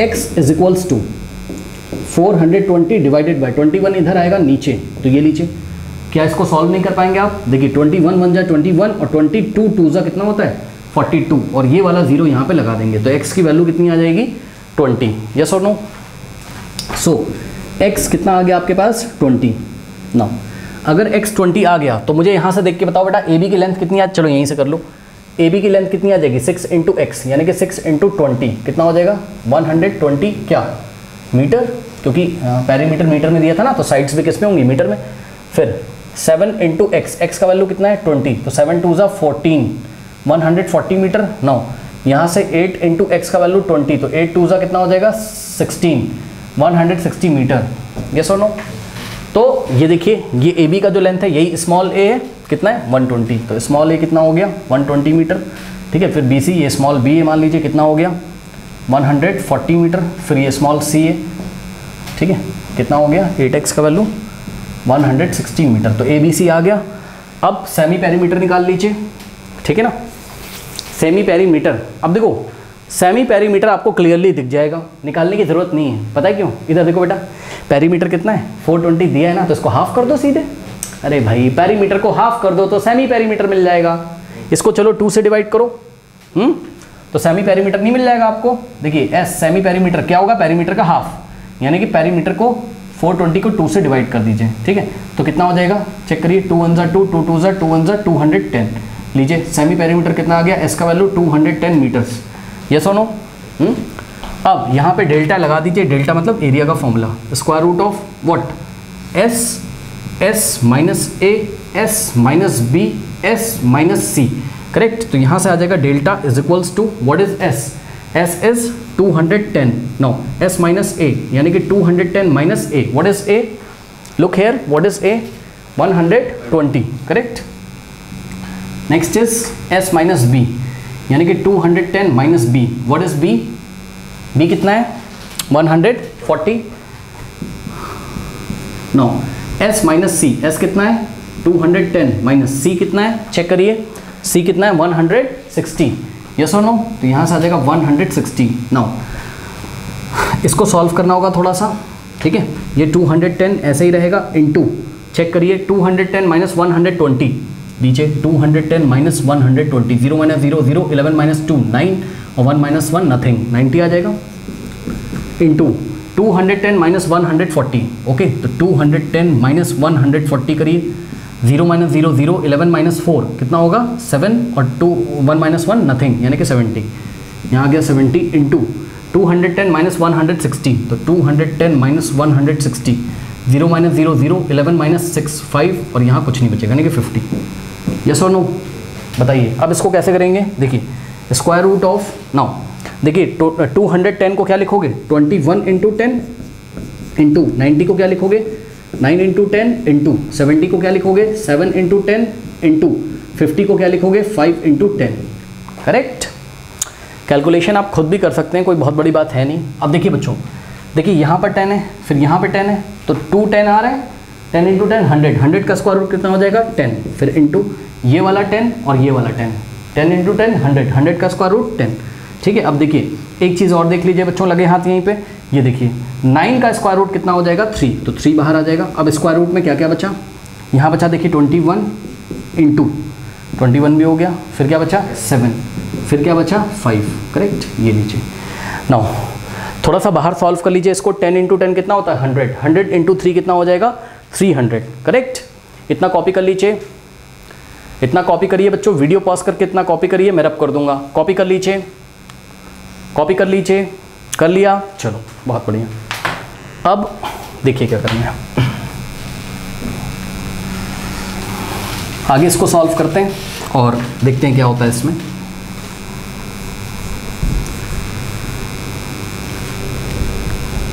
Speaker 1: x is equals to 420 divided by 21, इधर आएगा नीचे, तो ये लीजिए। क्या इसको सॉल्व नहीं कर पाएंगे आप? देखिए 21 बन जाए 21, और 22 2 कितना होता है? 42, और ये वाला 0 यहाँ पे लगा देंगे, तो x की वैल्यू कितनी आ जाएगी? 20। यस और नो? सो x कितना आ गया आपके पास? 20। नाउ अगर x 20 आ गया तो मुझे यहाँ से देख के बताओ बेटा, AB की लेंथ कितनी आ? चलो यहीं से कर लो। AB की लेंथ कितनी आ जाएगी? 6 × x, यानी कि 6 × 20 कितना हो जाएगा? 120 क्या मीटर, क्योंकि पेरीमीटर मीटर में दिया था ना, तो साइड्स भी किस में होंगी? मीटर में। फिर 7 × x, x का वैल्यू कितना है? 20, तो 7 × 2 = 14, 140 मीटर। नाउ यहाँ से 8 × x का वैल्यू 20, तो 8 × 2 = कितना हो जाएगा? 16, 160 मीटर। यस और नो? तो ये देखिए, ये AB का जो लेंथ है यही स्मॉल a है, कितना है? 120, तो स्मॉल a कितना हो गया? 120 मीटर, ठीक है। फिर BC, ये स्मॉल b है, मान लीजिए कितना हो गया? 140 मीटर। फिर ये स्मॉल c है, ठीक है, कितना हो गया? 8x का वैल्यू 160 मीटर, तो ABC आ गया। अब सेमी पेरीमीटर निकाल लीजिए, ठीक है ना। सेमी पेरीमीटर, अब देखो सेमी पेरीमीटर आपको क्लियरली दिख जाएगा, निकालने की जरूरत नहीं है। पता है क्यों? इधर देखो बेटा, पेरीमीटर कितना है? 420 दिया है ना, तो इसको हाफ कर दो सीधे। अरे भाई, पेरीमीटर को हाफ कर दो तो सेमी पेरीमीटर मिल जाएगा। इसको चलो 2 से डिवाइड करो, तो सेमी पेरीमीटर नहीं मिल जाएगा आपको। देखिए S सेमी पेरीमीटर क्या होगा? पेरीमीटर का हाफ, यानी कि पेरीमीटर को 420 को 2 से डिवाइड कर दीजिए, ठीक है। तो कितना हो जाएगा? चेक करिए, 2 × 1 = 2, 2 × 2 = 2 × 1 = 210। लीजिए सेमी पेरीमीटर कितना आ गया? S का वैल्यू 210 मीटर्स। यस और नो? अब यहाँ पे डेल्टा लगा दीजिए। डेल्टा मतलब एरिया का formula, square root of what? S minus A, S minus B, S minus C, correct. तो यहाँ से आ जाएगा delta is equals to what is S? S is 210। No S minus A, यानी कि 210 minus A, what is A? Look here, what is A? 120, correct. Next is S minus B, यानी कि 210 minus B, what is B? B कितना है? 140। No S minus C, S कितना है? 210 minus C कितना है? चेक करिए, C कितना है? 160। यस और नो? तो यहाँ से आ जाएगा 160। नाउ इसको सॉल्व करना होगा थोड़ा सा, ठीक है। ये 210 ऐसे ही रहेगा, इनटू चेक करिए 210 माइनस 120 नीचे 210 माइनस 120 0 माइनस 0 0 11 माइनस 2 9 और 1 माइनस 1 नथिंग 90 आ जाएगा इंटू 210 माइनस 140 ओके तो 210 माइनस 140 करिए 0 माइनस 0 0 11 माइनस 4 कितना होगा 7 और 2 1 माइनस 1 नथिंग यानी कि 70 यहाँ आ गया 70 इंटू 210 माइनस 160 तो 210 माइनस 160 0 माइनस 0 0 11 माइनस 6 5 और यहाँ कुछ नहीं बचेगा यानी कि 50 यस और नो बताइए। अब इसको कैसे करेंगे देखिए स्क्वायर रूट ऑफ नाउ देखिए 210 को क्या लिखोगे 21 इंटू 10 इंटू 90 को क्या लिखोगे 9 इंटू 10 इंटू 70 को क्या लिखोगे 7 इंटू 10 इंटू 50 को क्या लिखोगे 5 इंटू 10 करेक्ट। कैलकुलेशन आप खुद भी कर सकते हैं कोई बहुत बड़ी बात है नहीं। अब देखिए बच्चों देखिए यहाँ पर 10 है फिर यहाँ पर 10 है तो 2 10 आ रहा है 10 इंटू 10 100 100 का स्क्वायर रूट कितना हो जाएगा 10 फिर इंटू ये वाला 10 और ये वाला 10 10 इंटू 10 100 100 का स्क्वायर रूट 10 ठीक है। अब देखिए एक चीज़ और देख लीजिए बच्चों लगे हाथ यहीं पे ये देखिए 9 का स्क्वायर रूट कितना हो जाएगा 3 तो 3 बाहर आ जाएगा। अब स्क्वायर रूट में क्या क्या बचा यहाँ बचा देखिए 21 इंटू 21 भी हो गया फिर क्या बचा 7 फिर क्या बचा 5 करेक्ट ये लीजिए। नाउ थोड़ा सा बाहर सॉल्व कर लीजिए इसको 10 इंटू 10 कितना होता है 100 100 इंटू 3 कितना हो जाएगा 300 करेक्ट। इतना कॉपी कर लीजिए इतना कॉपी करिए बच्चों वीडियो पॉज करके इतना कॉपी करिए मैं रब कर दूंगा कॉपी कर लीजिए कर लिया चलो बहुत बढ़िया। अब देखिए क्या करना है आगे इसको सॉल्व करते हैं और देखते हैं क्या होता है इसमें।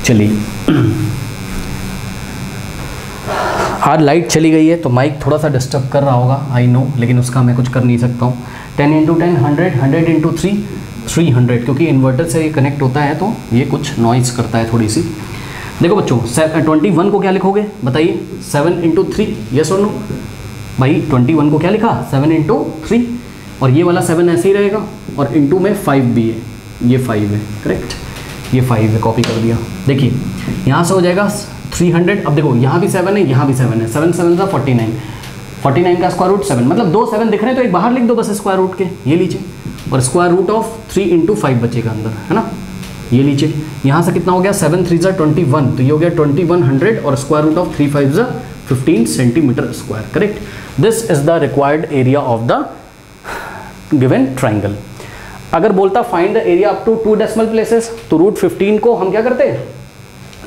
Speaker 1: चलिए आज लाइट चली गई है तो माइक थोड़ा सा डिस्टर्ब कर रहा होगा आई नो लेकिन उसका मैं कुछ कर नहीं सकता हूँ। 10 इंटू 10 100 100 इंटू 3 300 क्योंकि इन्वर्टर से ये कनेक्ट होता है तो ये कुछ नॉइज़ करता है थोड़ी सी। देखो बच्चों 21 को क्या लिखोगे बताइए 7 इंटू 3 यस और नो भाई 21 को क्या लिखा 7 इंटू 3 और ये वाला 7 ऐसे ही रहेगा और इंटू में 5 भी है ये 5 है करेक्ट ये 5 है कॉपी कर दिया। देखिए यहाँ से हो जाएगा 300 अब देखो यहाँ भी 7 है यहाँ भी 7 है 7 7 का 49 का स्क्वायर रूट 7 मतलब 2 7 दिख रहे हैं तो एक बाहर लिख दो बस स्क्वायर रूट के ये लीजिए और स्क्वायर रूट ऑफ 3 इंटू 5 बचेगा अंदर है ना ये लीजिए। यहाँ से कितना हो गया 7 3 21 तो ये हो गया 2100 और square root of 3 5 15 centimetre square correct. This is the required area of the given triangle. अगर बोलता find the area up to 2 decimal places तो रूट 15 को हम क्या करते हैं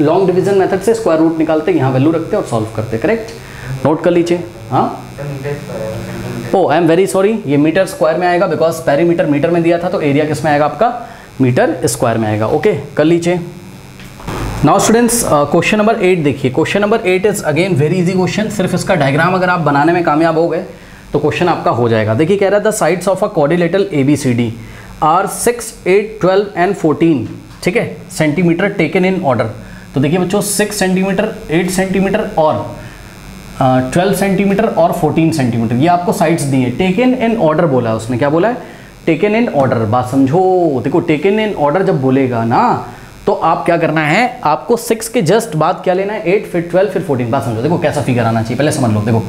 Speaker 1: लॉन्ग डिवीजन मेथड से स्क्वायर रूट निकालते यहाँ वैल्यू रखते और सॉल्व करते करेक्ट। नोट कर लीजिए हाँ ओ आई एम वेरी सॉरी ये मीटर स्क्वायर में आएगा बिकॉज पेरीमीटर मीटर में दिया था तो एरिया किस में आएगा आपका मीटर स्क्वायर में आएगा ओके कर लीजिए। नाउ स्टूडेंट्स क्वेश्चन नंबर 8 देखिए question number 8 is again very easy question सिर्फ इसका डायग्राम अगर आप बनाने में कामयाब हो गए तो क्वेश्चन आपका हो जाएगा। देखिए कह रहा है the sides of a quadrilateral ABCD are 6 8 12 and 14 ठीक है सेंटीमीटर टेकन इन ऑर्डर। तो देखिए बच्चों 6 सेंटीमीटर 8 सेंटीमीटर और 12 सेंटीमीटर और 14 सेंटीमीटर ये आपको साइड्स दी है। टेकन इन ऑर्डर बोला है उसने क्या बोला है टेकन इन ऑर्डर बात समझो। देखो टेकन इन ऑर्डर जब बोलेगा ना तो आप क्या करना है आपको 6 के जस्ट बाद क्या लेना है 8 फिर 12 फिर 14 बात समझो। देखो कैसा फिगर आना चाहिए पहले समझ लो। देखो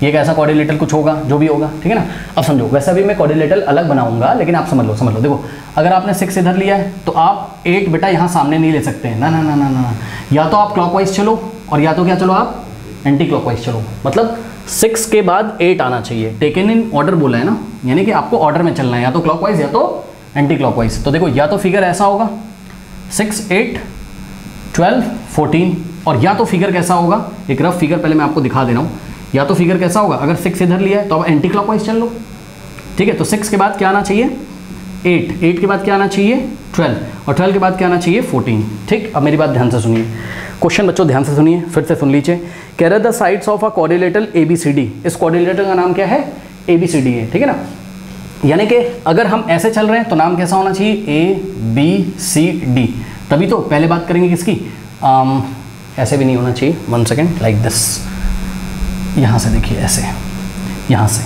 Speaker 1: ये कैसा क्वाड्रिलेटरल कुछ होगा जो भी होगा ठीक है ना। अब समझो वैसा भी मैं क्वाड्रिलेटरल अलग बनाऊंगा लेकिन आप समझ लो देखो अगर आपने 6 इधर लिया है तो आप 8 बेटा यहाँ सामने नहीं ले सकते हैं ना ना ना ना ना या तो आप क्लॉकवाइज चलो और या तो क्या चलो आप एंटी क्लॉकवाइज चलो मतलब 6 के बाद 8 आना चाहिए। टेकन इन ऑर्डर बोला है ना यानी कि आपको ऑर्डर में चलना है या तो क्लॉकवाइज या तो एंटी क्लॉकवाइज। तो देखो या तो फिगर ऐसा होगा 6 8 12 14 और या तो फिगर कैसा होगा एक रफ फिगर पहले मैं आपको दिखा दे रहा हूँ। या तो फिगर कैसा होगा अगर 6 इधर लिया है तो अब एंटी क्लॉकवाइज चल लो ठीक है। तो 6 के बाद क्या आना चाहिए 8 8 के बाद क्या आना चाहिए 12 और 12 के बाद क्या आना चाहिए 14 ठीक। अब मेरी बात ध्यान से सुनिए क्वेश्चन बच्चों ध्यान से सुनिए फिर से सुन लीजिए। कह रहे the sides of a quadrilateral ABCD इस क्वाड्रिलेटरल का नाम क्या है ABCD है ठीक है ना। यानी कि अगर हम ऐसे चल रहे हैं तो नाम कैसा होना चाहिए ABCD तभी तो पहले बात करेंगे किसकी ऐसे भी नहीं होना चाहिए 1 सेकेंड लाइक दिस यहाँ से देखिए ऐसे यहाँ से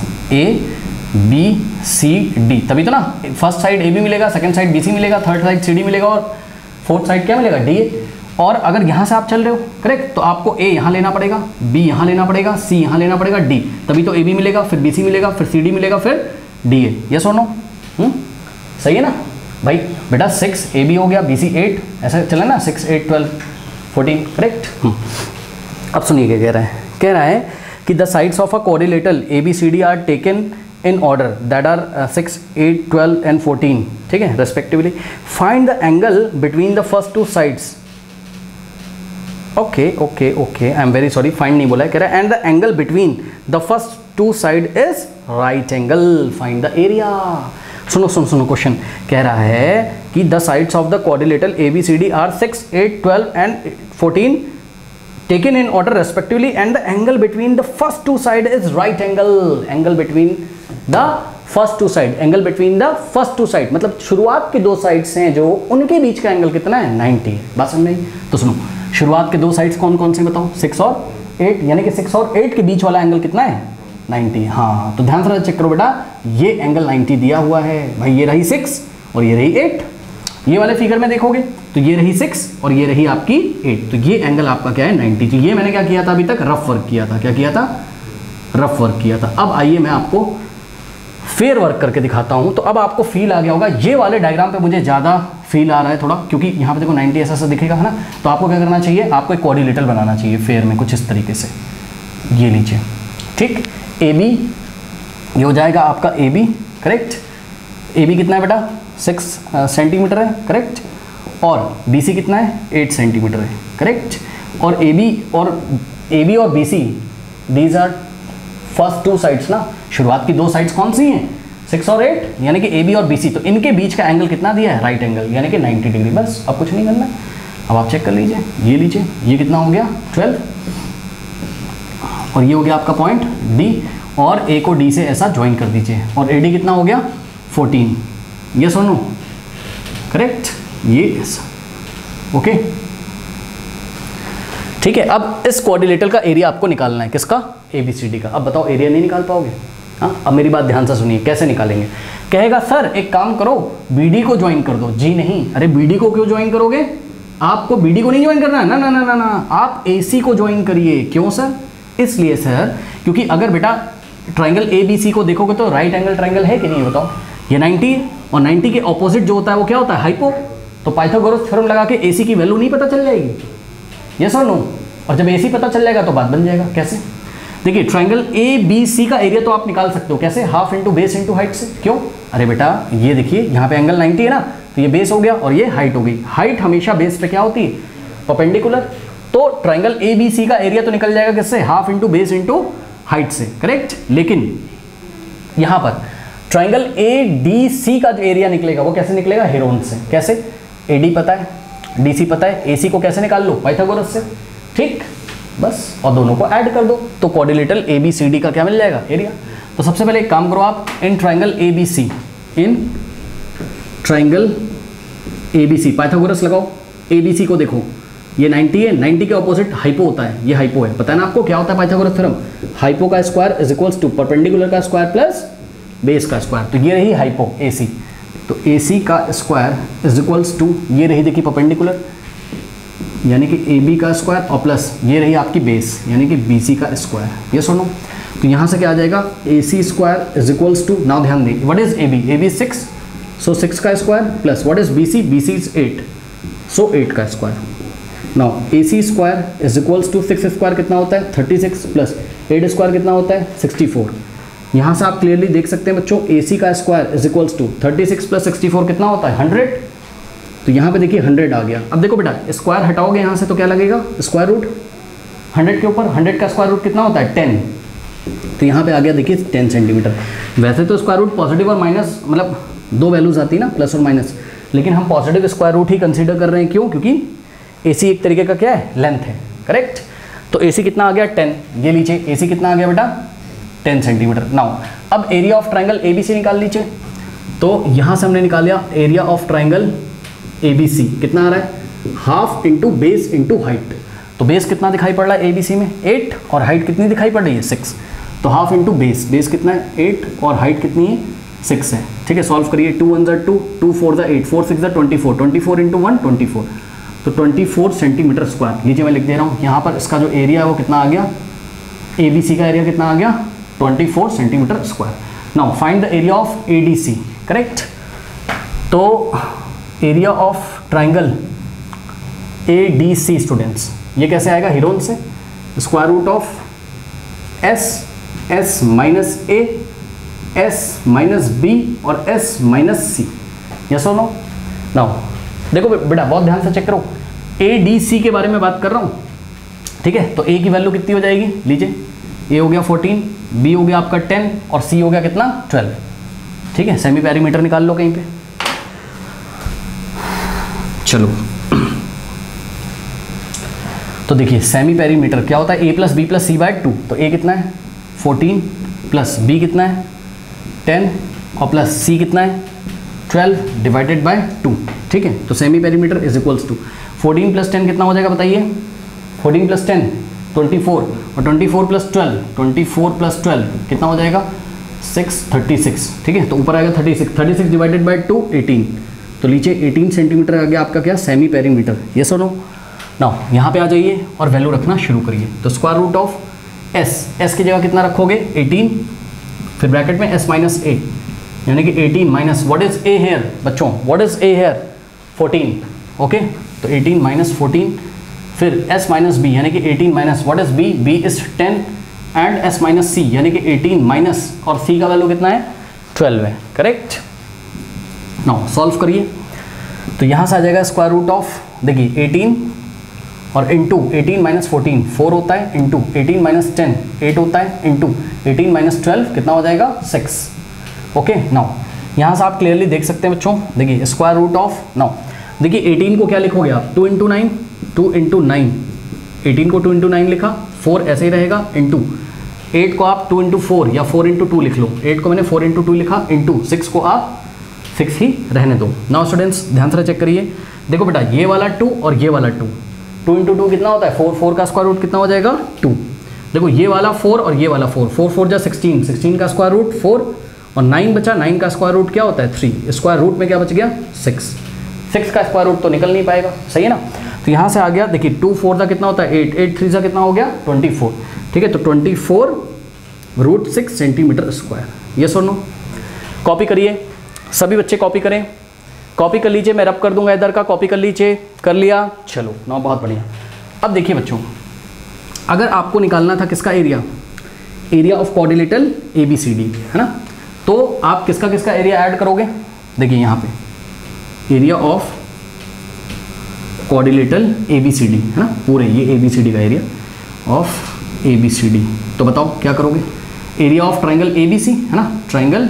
Speaker 1: ABCD तभी तो ना फर्स्ट साइड AB मिलेगा सेकंड साइड BC मिलेगा थर्ड साइड CD मिलेगा और फोर्थ साइड क्या मिलेगा DA और अगर यहाँ से आप चल रहे हो करेक्ट, तो आपको ए यहाँ लेना पड़ेगा, बी यहाँ लेना पड़ेगा, सी यहाँ लेना पड़ेगा, डी, तभी तो ए बी मिलेगा, फिर बी सी मिलेगा, फिर सी डी मिलेगा, फिर डी ए। यस और नो? सही है ना भाई? बेटा 6 ए बी हो गया, बी सी 8, ऐसा चला ना, 6 8 12 14 करेक्ट। अब सुनिए क्या कह रहा है कि the sides of a quadrilateral A B C D are taken in order that are 6, 8, 12 and 14, ठीक है, respectively. Find the angle between the first two sides. Okay, I am very sorry, find नहीं बोला है, कह रहा है and the angle between the first two side is right angle. Find the area. सुनो question कह रहा है कि the sides of the quadrilateral ABCD are 6, 8, 12 and 14 taken in order respectively and the angle between the first two side is right angle. Angle between the first two side, angle between the first two side मतलब शुरुआत के दो sides हैं जो, उनके बीच का angle कितना है? 90 है। बात समझ में? तो सुनो, शुरुआत के दो साइड्स कौन कौन से बताओ? 6 और 8, यानी कि 6 और 8 के बीच वाला एंगल कितना है? 90। हाँ, तो ध्यान से चेक करो बेटा, ये एंगल 90 दिया हुआ है भाई, ये रही 6 और ये रही 8। ये वाले फिगर में देखोगे तो ये रही 6 और ये रही आपकी 8, तो ये एंगल आपका क्या है? 90। तो ये मैंने क्या किया था अभी तक? रफ वर्क किया था। क्या किया था? रफ वर्क किया था। अब आइए मैं आपको फेयर वर्क करके दिखाता हूं। तो अब आपको फील आ गया होगा, ये वाले डायग्राम पे मुझे ज़्यादा फील आ रहा है थोड़ा, क्योंकि यहाँ पे देखो 90 ऐसा दिखेगा है ना। तो आपको क्या करना चाहिए? आपको एक कोऑर्डिनेटर बनाना चाहिए फेयर में, कुछ इस तरीके से। ये लीजिए, ठीक, ए बी, ये हो जाएगा आपका A B, correct. A B कितना है बेटा? 6 सेंटीमीटर है, करेक्ट। और बी सी कितना है? 8 सेंटीमीटर है, करेक्ट। और ए बी और B C, these are first two sides ना। शुरुआत की दो साइड्स कौन सी हैं? 6 और 8, यानी कि ए बी और बी सी। तो इनके बीच का एंगल कितना दिया है? राइट एंगल, यानी कि 90 डिग्री। बस, अब कुछ नहीं करना। अब आप चेक कर लीजिए, ये लीजिए, ये कितना हो गया? 12, और ये हो गया आपका पॉइंट डी, और ए को डी से ऐसा ज्वाइन कर दीजिए, और ए डी कितना हो गया? 14। यस और नो? करेक्ट, ये ऐसा, ओके, ठीक है। अब इस कोऑर्डिनेटर का एरिया आपको निकालना है, किसका? ABCD का। अब बताओ, एरिया नहीं निकाल पाओगे? हाँ, अब मेरी बात ध्यान से सुनिए, कैसे निकालेंगे? कहेगा सर एक काम करो, BD को ज्वाइन कर दो। जी नहीं, अरे BD को क्यों ज्वाइन करोगे? आपको BD को नहीं ज्वाइन करना है, ना ना ना ना ना, आप AC को ज्वाइन करिए। क्यों सर? इसलिए सर, क्योंकि अगर बेटा ट्राइंगल ABC को देखोगे तो राइट एंगल ट्राइंगल है कि नहीं? बताओ, ये 90 है, और 90 के ऑपोजिट जो होता है वो क्या होता है? हाइपो। तो पाइथागोरस थ्योरम लगा के AC की वैल्यू नहीं पता चल जाएगी? यस और नो? और जब AC पता चल जाएगा तो बात बन जाएगा। कैसे? देखिए, ट्राइंगल ABC का एरिया तो आप निकाल सकते हो। कैसे? Half into base into height से। क्यों? अरे बेटा ये देखिए, यहाँ पे एंगल 90 है ना, तो ये बेस हो गया और ये हाइट हो गई। हाइट हमेशा बेस पे क्या होती है? परपेंडिकुलर। तो ट्राइंगल ABC का एरिया तो निकल जाएगा किससे? Half into base into height से, करेक्ट। लेकिन यहाँ पर ट्राइंगल ADC का जो एरिया निकलेगा वो कैसे निकलेगा? हेरोन से। कैसे? AD पता है, DC पता है, AC को कैसे निकाल लो? पाइथागोरस से, ठीक। बस, और दोनों को ऐड कर दो तो कोऑर्डिनेटर ABCD का क्या मिल जाएगा? एरिया। तो सबसे पहले एक काम करो आप, इन ट्राइंगल ABC पाइथागोरस लगाओ। ABC को देखो, ये 90 है, 90 के ऑपोजिट हाइपो होता है, ये हाइपो है। पता है ना आपको क्या होता है पाइथागोरस थ्योरम? हाइपो का square is equals to perpendicular का स्क्वायर प्लस बेस का स्क्वायर। तो ये रही हाइपो AC, तो AC का स्क्वायर इज इक्वल्स टू, ये रही देखिए परपेंडिकुलर, यानी कि AB का स्क्वायर, और प्लस ये रही आपकी बेस, यानी कि BC का स्क्वायर। ये सुनो, तो यहाँ से क्या आ जाएगा? AC square is equals to, now ध्यान दें, what is AB? AB 6, so 6 का square, plus what is BC? BC is 8, so 8 का square. Now AC square is equals to 6 square कितना होता है? 36, प्लस 8 स्क्वायर कितना होता है? 64। यहाँ से आप क्लियरली देख सकते हैं बच्चों, AC का square is equals to 36 plus 64 कितना होता है? 100। तो यहाँ पे देखिए 100 आ गया। अब देखो बेटा, स्क्वायर हटाओगे यहाँ से तो क्या लगेगा? Square root. 100 के ऊपर 100 का स्क्वायर रूट कितना होता है? 10। तो यहाँ पे आ गया देखिए 10 सेंटीमीटर। वैसे तो स्क्वायर रूट पॉजिटिव और माइनस, मतलब दो वैल्यूज आती है ना, प्लस और माइनस, लेकिन हम पॉजिटिव स्क्वायर रूट ही कंसीडर कर रहे हैं। क्यों? क्योंकि AC एक तरीके का क्या है? लेंथ है, करेक्ट। तो AC कितना आ गया? 10। ये लीजिए, AC कितना आ गया बेटा? 10 सेंटीमीटर। नाउ अब एरिया ऑफ ट्राइंगल ABC निकाल लीजिए। तो यहाँ से हमने निकाल लिया एरिया ऑफ ट्राइंगल ABC, कितना आ रहा है? Half into base into height. तो बेस कितना दिखाई पड़ रहा है ABC में? 8, और हाइट कितनी दिखाई पड़ रही है? 6। तो हाफ इंटू बेस, बेस कितना है? 8, और हाइट कितनी है? 6 है, ठीक है। सॉल्व करिए, 2 1 2, 2 4 8, 4 6 24, 24 इंटू 1 24। तो 24 सेंटीमीटर स्क्वायर। लीजिए मैं लिख दे रहा हूँ यहाँ पर, इसका जो एरिया है वो कितना आ गया, ABC का एरिया कितना आ गया 24 centimetre square. Now find the area of ADC, correct. तो area of triangle ADC students, ये कैसे आएगा, हीरोन से square root of S minus A, S minus B और S माइनस C, यस और नो। नाउ देखो बेटा बहुत ध्यान से चेक करो, ADC के बारे में बात कर रहा हूँ, ठीक है। तो A की वैल्यू कितनी हो जाएगी, लीजिए A हो गया 14, B हो गया आपका 10 और C हो गया कितना 12, ठीक है। सेमी पेरीमीटर निकाल लो कहीं पे, चलो। तो देखिए सेमी पेरीमीटर क्या होता है, A plus B plus C by 2, तो A कितना है 14 प्लस B कितना है 10 और प्लस C कितना है 12 डिवाइडेड बाय 2, ठीक है। तो semi perimeter is equals to 14 plus 10 कितना हो जाएगा बताइए, 14 प्लस 10 24 और 24 प्लस 12, 24 प्लस 12 कितना हो जाएगा 636, ठीक है। तो ऊपर आएगा 36 डिवाइडेड बाय 2 18, तो नीचे 18 सेंटीमीटर आ गया आपका क्या, सेमी पेरीमीटर, ये सुनो। नाउ यहाँ पे आ जाइए और वैल्यू रखना शुरू करिए। तो स्क्वायर रूट ऑफ S की जगह कितना रखोगे 18, फिर ब्रैकेट में S माइनस A, यानी कि 18 minus what is A here बच्चों, what is A here 14, okay. तो 18 माइनस 14, फिर S माइनस B यानी कि 18 minus what is B is 10 and S minus C यानी कि 18 माइनस और C का वैल्यू कितना है 12 है, करेक्ट। नाउ सॉल्व करिए, तो यहाँ से आ जाएगा स्क्वायर रूट ऑफ, देखिए 18 और इंटू 18 माइनस 14 4 होता है, इंटू 18 माइनस 10 8 होता है, इंटू 18 माइनस 12 कितना हो जाएगा 6, ओके। नाउ यहाँ से आप क्लियरली देख सकते हैं बच्चों, देखिए स्क्वायर रूट ऑफ, नाउ देखिए 18 को क्या लिखोगे आप 2 इंटू 9, 2 इंटू 9, 18 को 2 इंटू 9 लिखा, 4 ऐसे ही रहेगा, इंटू 8 को आप 2 इंटू 4 या 4 इंटू 2 लिख लो, 8 को मैंने 4 इंटू 2 लिखा, इंटू 6 को आप 6 ही रहने दो। नाउ स्टूडेंट्स ध्यान से चेक करिए, देखो बेटा ये वाला 2 और ये वाला 2, 2 इंटू 2 कितना होता है 4, 4 का स्क्वायर रूट कितना हो जाएगा 2। देखो ये वाला 4 और ये वाला 4, 4 4 जा 16, 16 का स्क्वायर रूट 4 और 9 बचा, 9 का स्क्वायर रूट क्या होता है 3, स्क्वायर रूट में क्या बच गया 6, 6 का स्क्वायर रूट तो निकल नहीं पाएगा, सही है ना। तो यहाँ से आ गया, देखिए 2 4 का कितना होता है 8, 8 3 का कितना हो गया 24, ठीक है। तो 24 रूट 6 सेंटीमीटर स्क्वायर, यस और नो। कॉपी करिए, सभी बच्चे कॉपी करें, कॉपी कर लीजिए, मैं रब कर दूंगा इधर का, कॉपी कर लीजिए, कर लिया, चलो ना बहुत बढ़िया। अब देखिए बच्चों, अगर आपको निकालना था किसका area, area of quadrilateral ABCD, है ना, तो आप किसका किसका एरिया ऐड करोगे, देखिए यहाँ पे एरिया ऑफ क्वाड्रिलेटरल ABCD, है ना, पूरे ये ABCD का एरिया ऑफ ABCD, तो बताओ क्या करोगे, एरिया ऑफ ट्राइंगल ABC, है ना, ट्राइंगल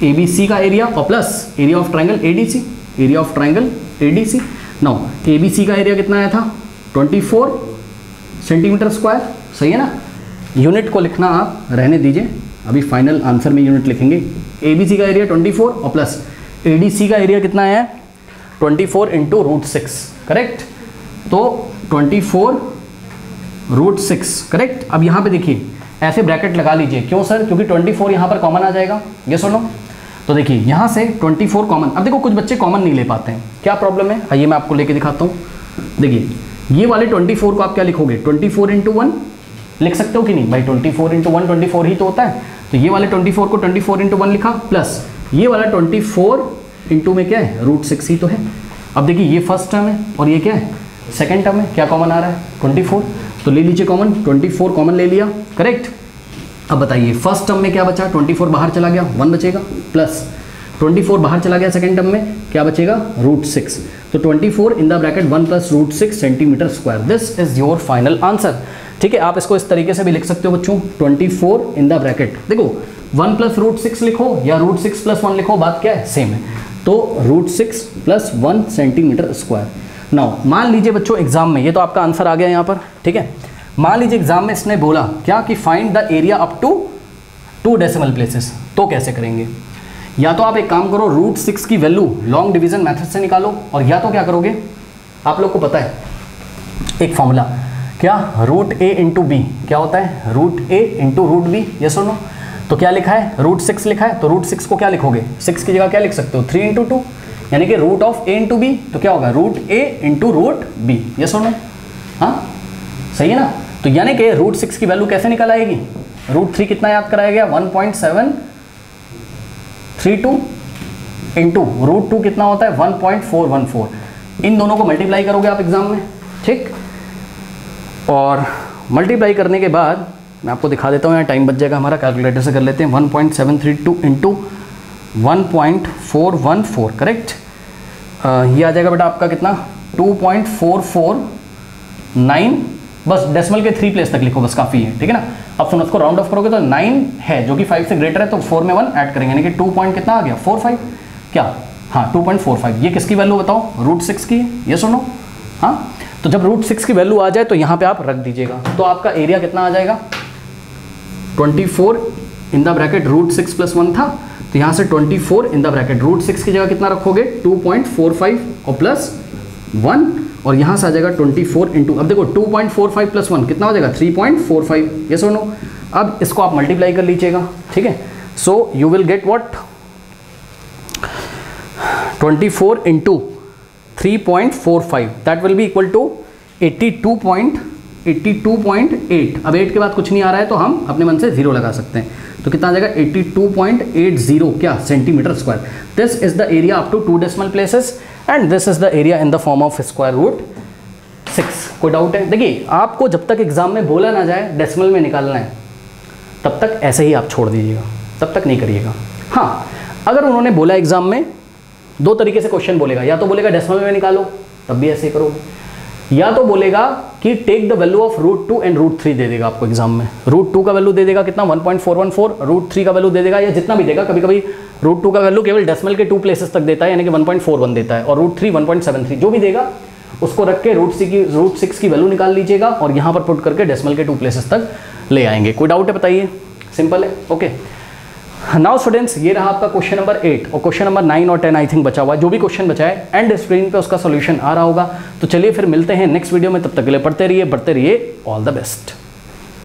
Speaker 1: ABC का एरिया और plus area of triangle ADC, area of triangle ADC। Now ABC का एरिया कितना आया था 24 सेंटीमीटर स्क्वायर, सही है ना। यूनिट को लिखना आप रहने दीजिए, अभी फाइनल आंसर में यूनिट लिखेंगे। ABC का एरिया 24 और प्लस ADC का एरिया कितना है 24 इंटू रूट 6, करेक्ट। तो 24 रूट 6, करेक्ट। अब यहाँ पे देखिए ऐसे ब्रैकेट लगा लीजिए, क्यों सर, क्योंकि 24 यहाँ पर कॉमन आ जाएगा, ये सुनो। तो देखिए यहाँ से 24 कॉमन, अब देखो कुछ बच्चे कॉमन नहीं ले पाते हैं, क्या प्रॉब्लम है, आइए मैं आपको लेके दिखाता हूँ। देखिए ये वाले 24 को आप क्या लिखोगे 24 इंटू 1 लिख सकते हो कि नहीं भाई, 24 इंटू 1 24 ही तो होता है। तो ये वाले 24 को 24 इंटू 1 लिखा, प्लस ये वाला 24 इंटू में क्या है रूट 6 ही तो है। अब देखिए ये फर्स्ट टर्म है और ये क्या है सेकेंड टर्म है, क्या कॉमन आ रहा है 24, तो ले लीजिए कॉमन, 24 कॉमन ले लिया, करेक्ट। अब बताइए फर्स्ट टर्म में क्या बचा, 24 बाहर चला गया 1 बचेगा, प्लस 24 बाहर चला गया सेकेंड टर्म में क्या बचेगा रूट 6, तो 24 in the bracket 1 plus root 6 centimetre square, this is your final answer. ठीक है, आप इसको इस तरीके से भी लिख सकते हो बच्चों, 24 इन द ब्रैकेट, देखो 1 प्लस रूट 6 लिखो या रूट 6 प्लस 1 लिखो, बात क्या है सेम है। तो root 6 plus 1 centimetre square. Now मान लीजिए बच्चों एग्जाम में, ये तो आपका आंसर आ गया यहाँ पर, ठीक है। मान लीजिए एग्जाम में इसने बोला क्या कि find the area up to 2 decimal places, तो कैसे करेंगे, या तो आप एक काम करो रूट 6 की वैल्यू लॉन्ग डिवीजन मेथड से निकालो, और या तो क्या करोगे, आप लोग को पता है एक फॉर्मूला, क्या रूट a इंटू बी क्या होता है root a into root B, ये सुनो। तो क्या लिखा है रूट 6 लिखा है, तो रूट 6 को क्या लिखोगे 6 की जगह क्या लिख सकते हो 3 इंटू 2, यानी कि root of A into B, तो क्या होगा root A into root B, ये सुनो, हाँ सही है ना। तो यानी कि रूट 6 की वैल्यू कैसे निकल आएगी, रूट 3 कितना याद कराया गया 1.732 इंटू रूट 2 कितना होता है 1.414, इन दोनों को मल्टीप्लाई करोगे आप एग्जाम में, ठीक। और मल्टीप्लाई करने के बाद मैं आपको दिखा देता हूँ, यहाँ टाइम बच जाएगा हमारा, कैलकुलेटर से कर लेते हैं। 1.732 इंटू 1.414 करेक्ट, ये आ जाएगा बेटा आपका कितना 2.449, बस डेसिमल के 3 प्लेस तक लिखो बस काफ़ी है, ठीक है ना। अब सुनो उसको राउंड ऑफ करोगे तो 9 है जो कि 5 से ग्रेटर है, तो 4 में 1 ऐड करेंगे, यानी कि 2 पॉइंट कितना आ गया 45, क्या हाँ 2.45। ये किसकी वैल्यू बताओ, रूट 6 की, ये सुनो, हाँ। तो जब रूट 6 की वैल्यू आ जाए तो यहाँ पे आप रख दीजिएगा, तो आपका एरिया कितना आ जाएगा 24 in the bracket root 6 plus 1 था, तो यहाँ से 24 इन द ब्रैकेट रूट 6 की जगह कितना रखोगे 2.45 और प्लस 1, और यहाँ से आ जाएगा 24 इंटू, अब देखो 2.45 प्लस 1 कितना हो जाएगा 3.45, ये सुनो। अब इसको आप मल्टीप्लाई कर लीजिएगा, ठीक है। So you will get what 24 into 3.45 that will be equal to 82.8। अब 8 के बाद कुछ नहीं आ रहा है तो हम अपने मन से 0 लगा सकते हैं, तो कितना आ जाएगा 82.80 क्या centimetre square. This is the area up to 2 decimal places and this is the area in the form of square root 6। कोई डाउट है? देखिए आपको जब तक एग्जाम में बोला ना जाए डेसिमल में निकालना है तब तक ऐसे ही आप छोड़ दीजिएगा, तब तक नहीं करिएगा। हाँ अगर उन्होंने बोला एग्जाम में 2 तरीके से क्वेश्चन बोलेगा, या तो बोलेगा डेसिमल में निकालो तब भी ऐसे ही करोगे, या तो बोलेगा कि take the value of root 2 and root 3 दे देगा आपको एग्जाम में। रूट 2 का वैल्यू दे देगा कितना 1.414, रूट 3 का वैल्यू दे देगा या जितना भी देगा, कभी कभी रूट 2 का वैल्यू केवल डेसिमल के 2 प्लेसेस तक देता है यानी कि 1.41 देता है, और रूट 3 1.73, जो भी देगा उसको रख के रूट 6 की वैल्यू निकाल लीजिएगा और यहाँ पर पुट करके डेसिमल के 2 प्लेसेस तक ले आएंगे। कोई डाउट है बताइए? सिंपल है, ओके। नाउ स्टूडेंट्स ये रहा आपका क्वेश्चन नंबर 8 और क्वेश्चन नंबर 9 और 10 आई थिंक बचा हुआ है। जो भी क्वेश्चन बचा है एंड स्क्रीन पे उसका सॉल्यूशन आ रहा होगा। तो चलिए फिर मिलते हैं नेक्स्ट वीडियो में, तब तक के लिए पढ़ते रहिए, बढ़ते रहिए, ऑल द बेस्ट।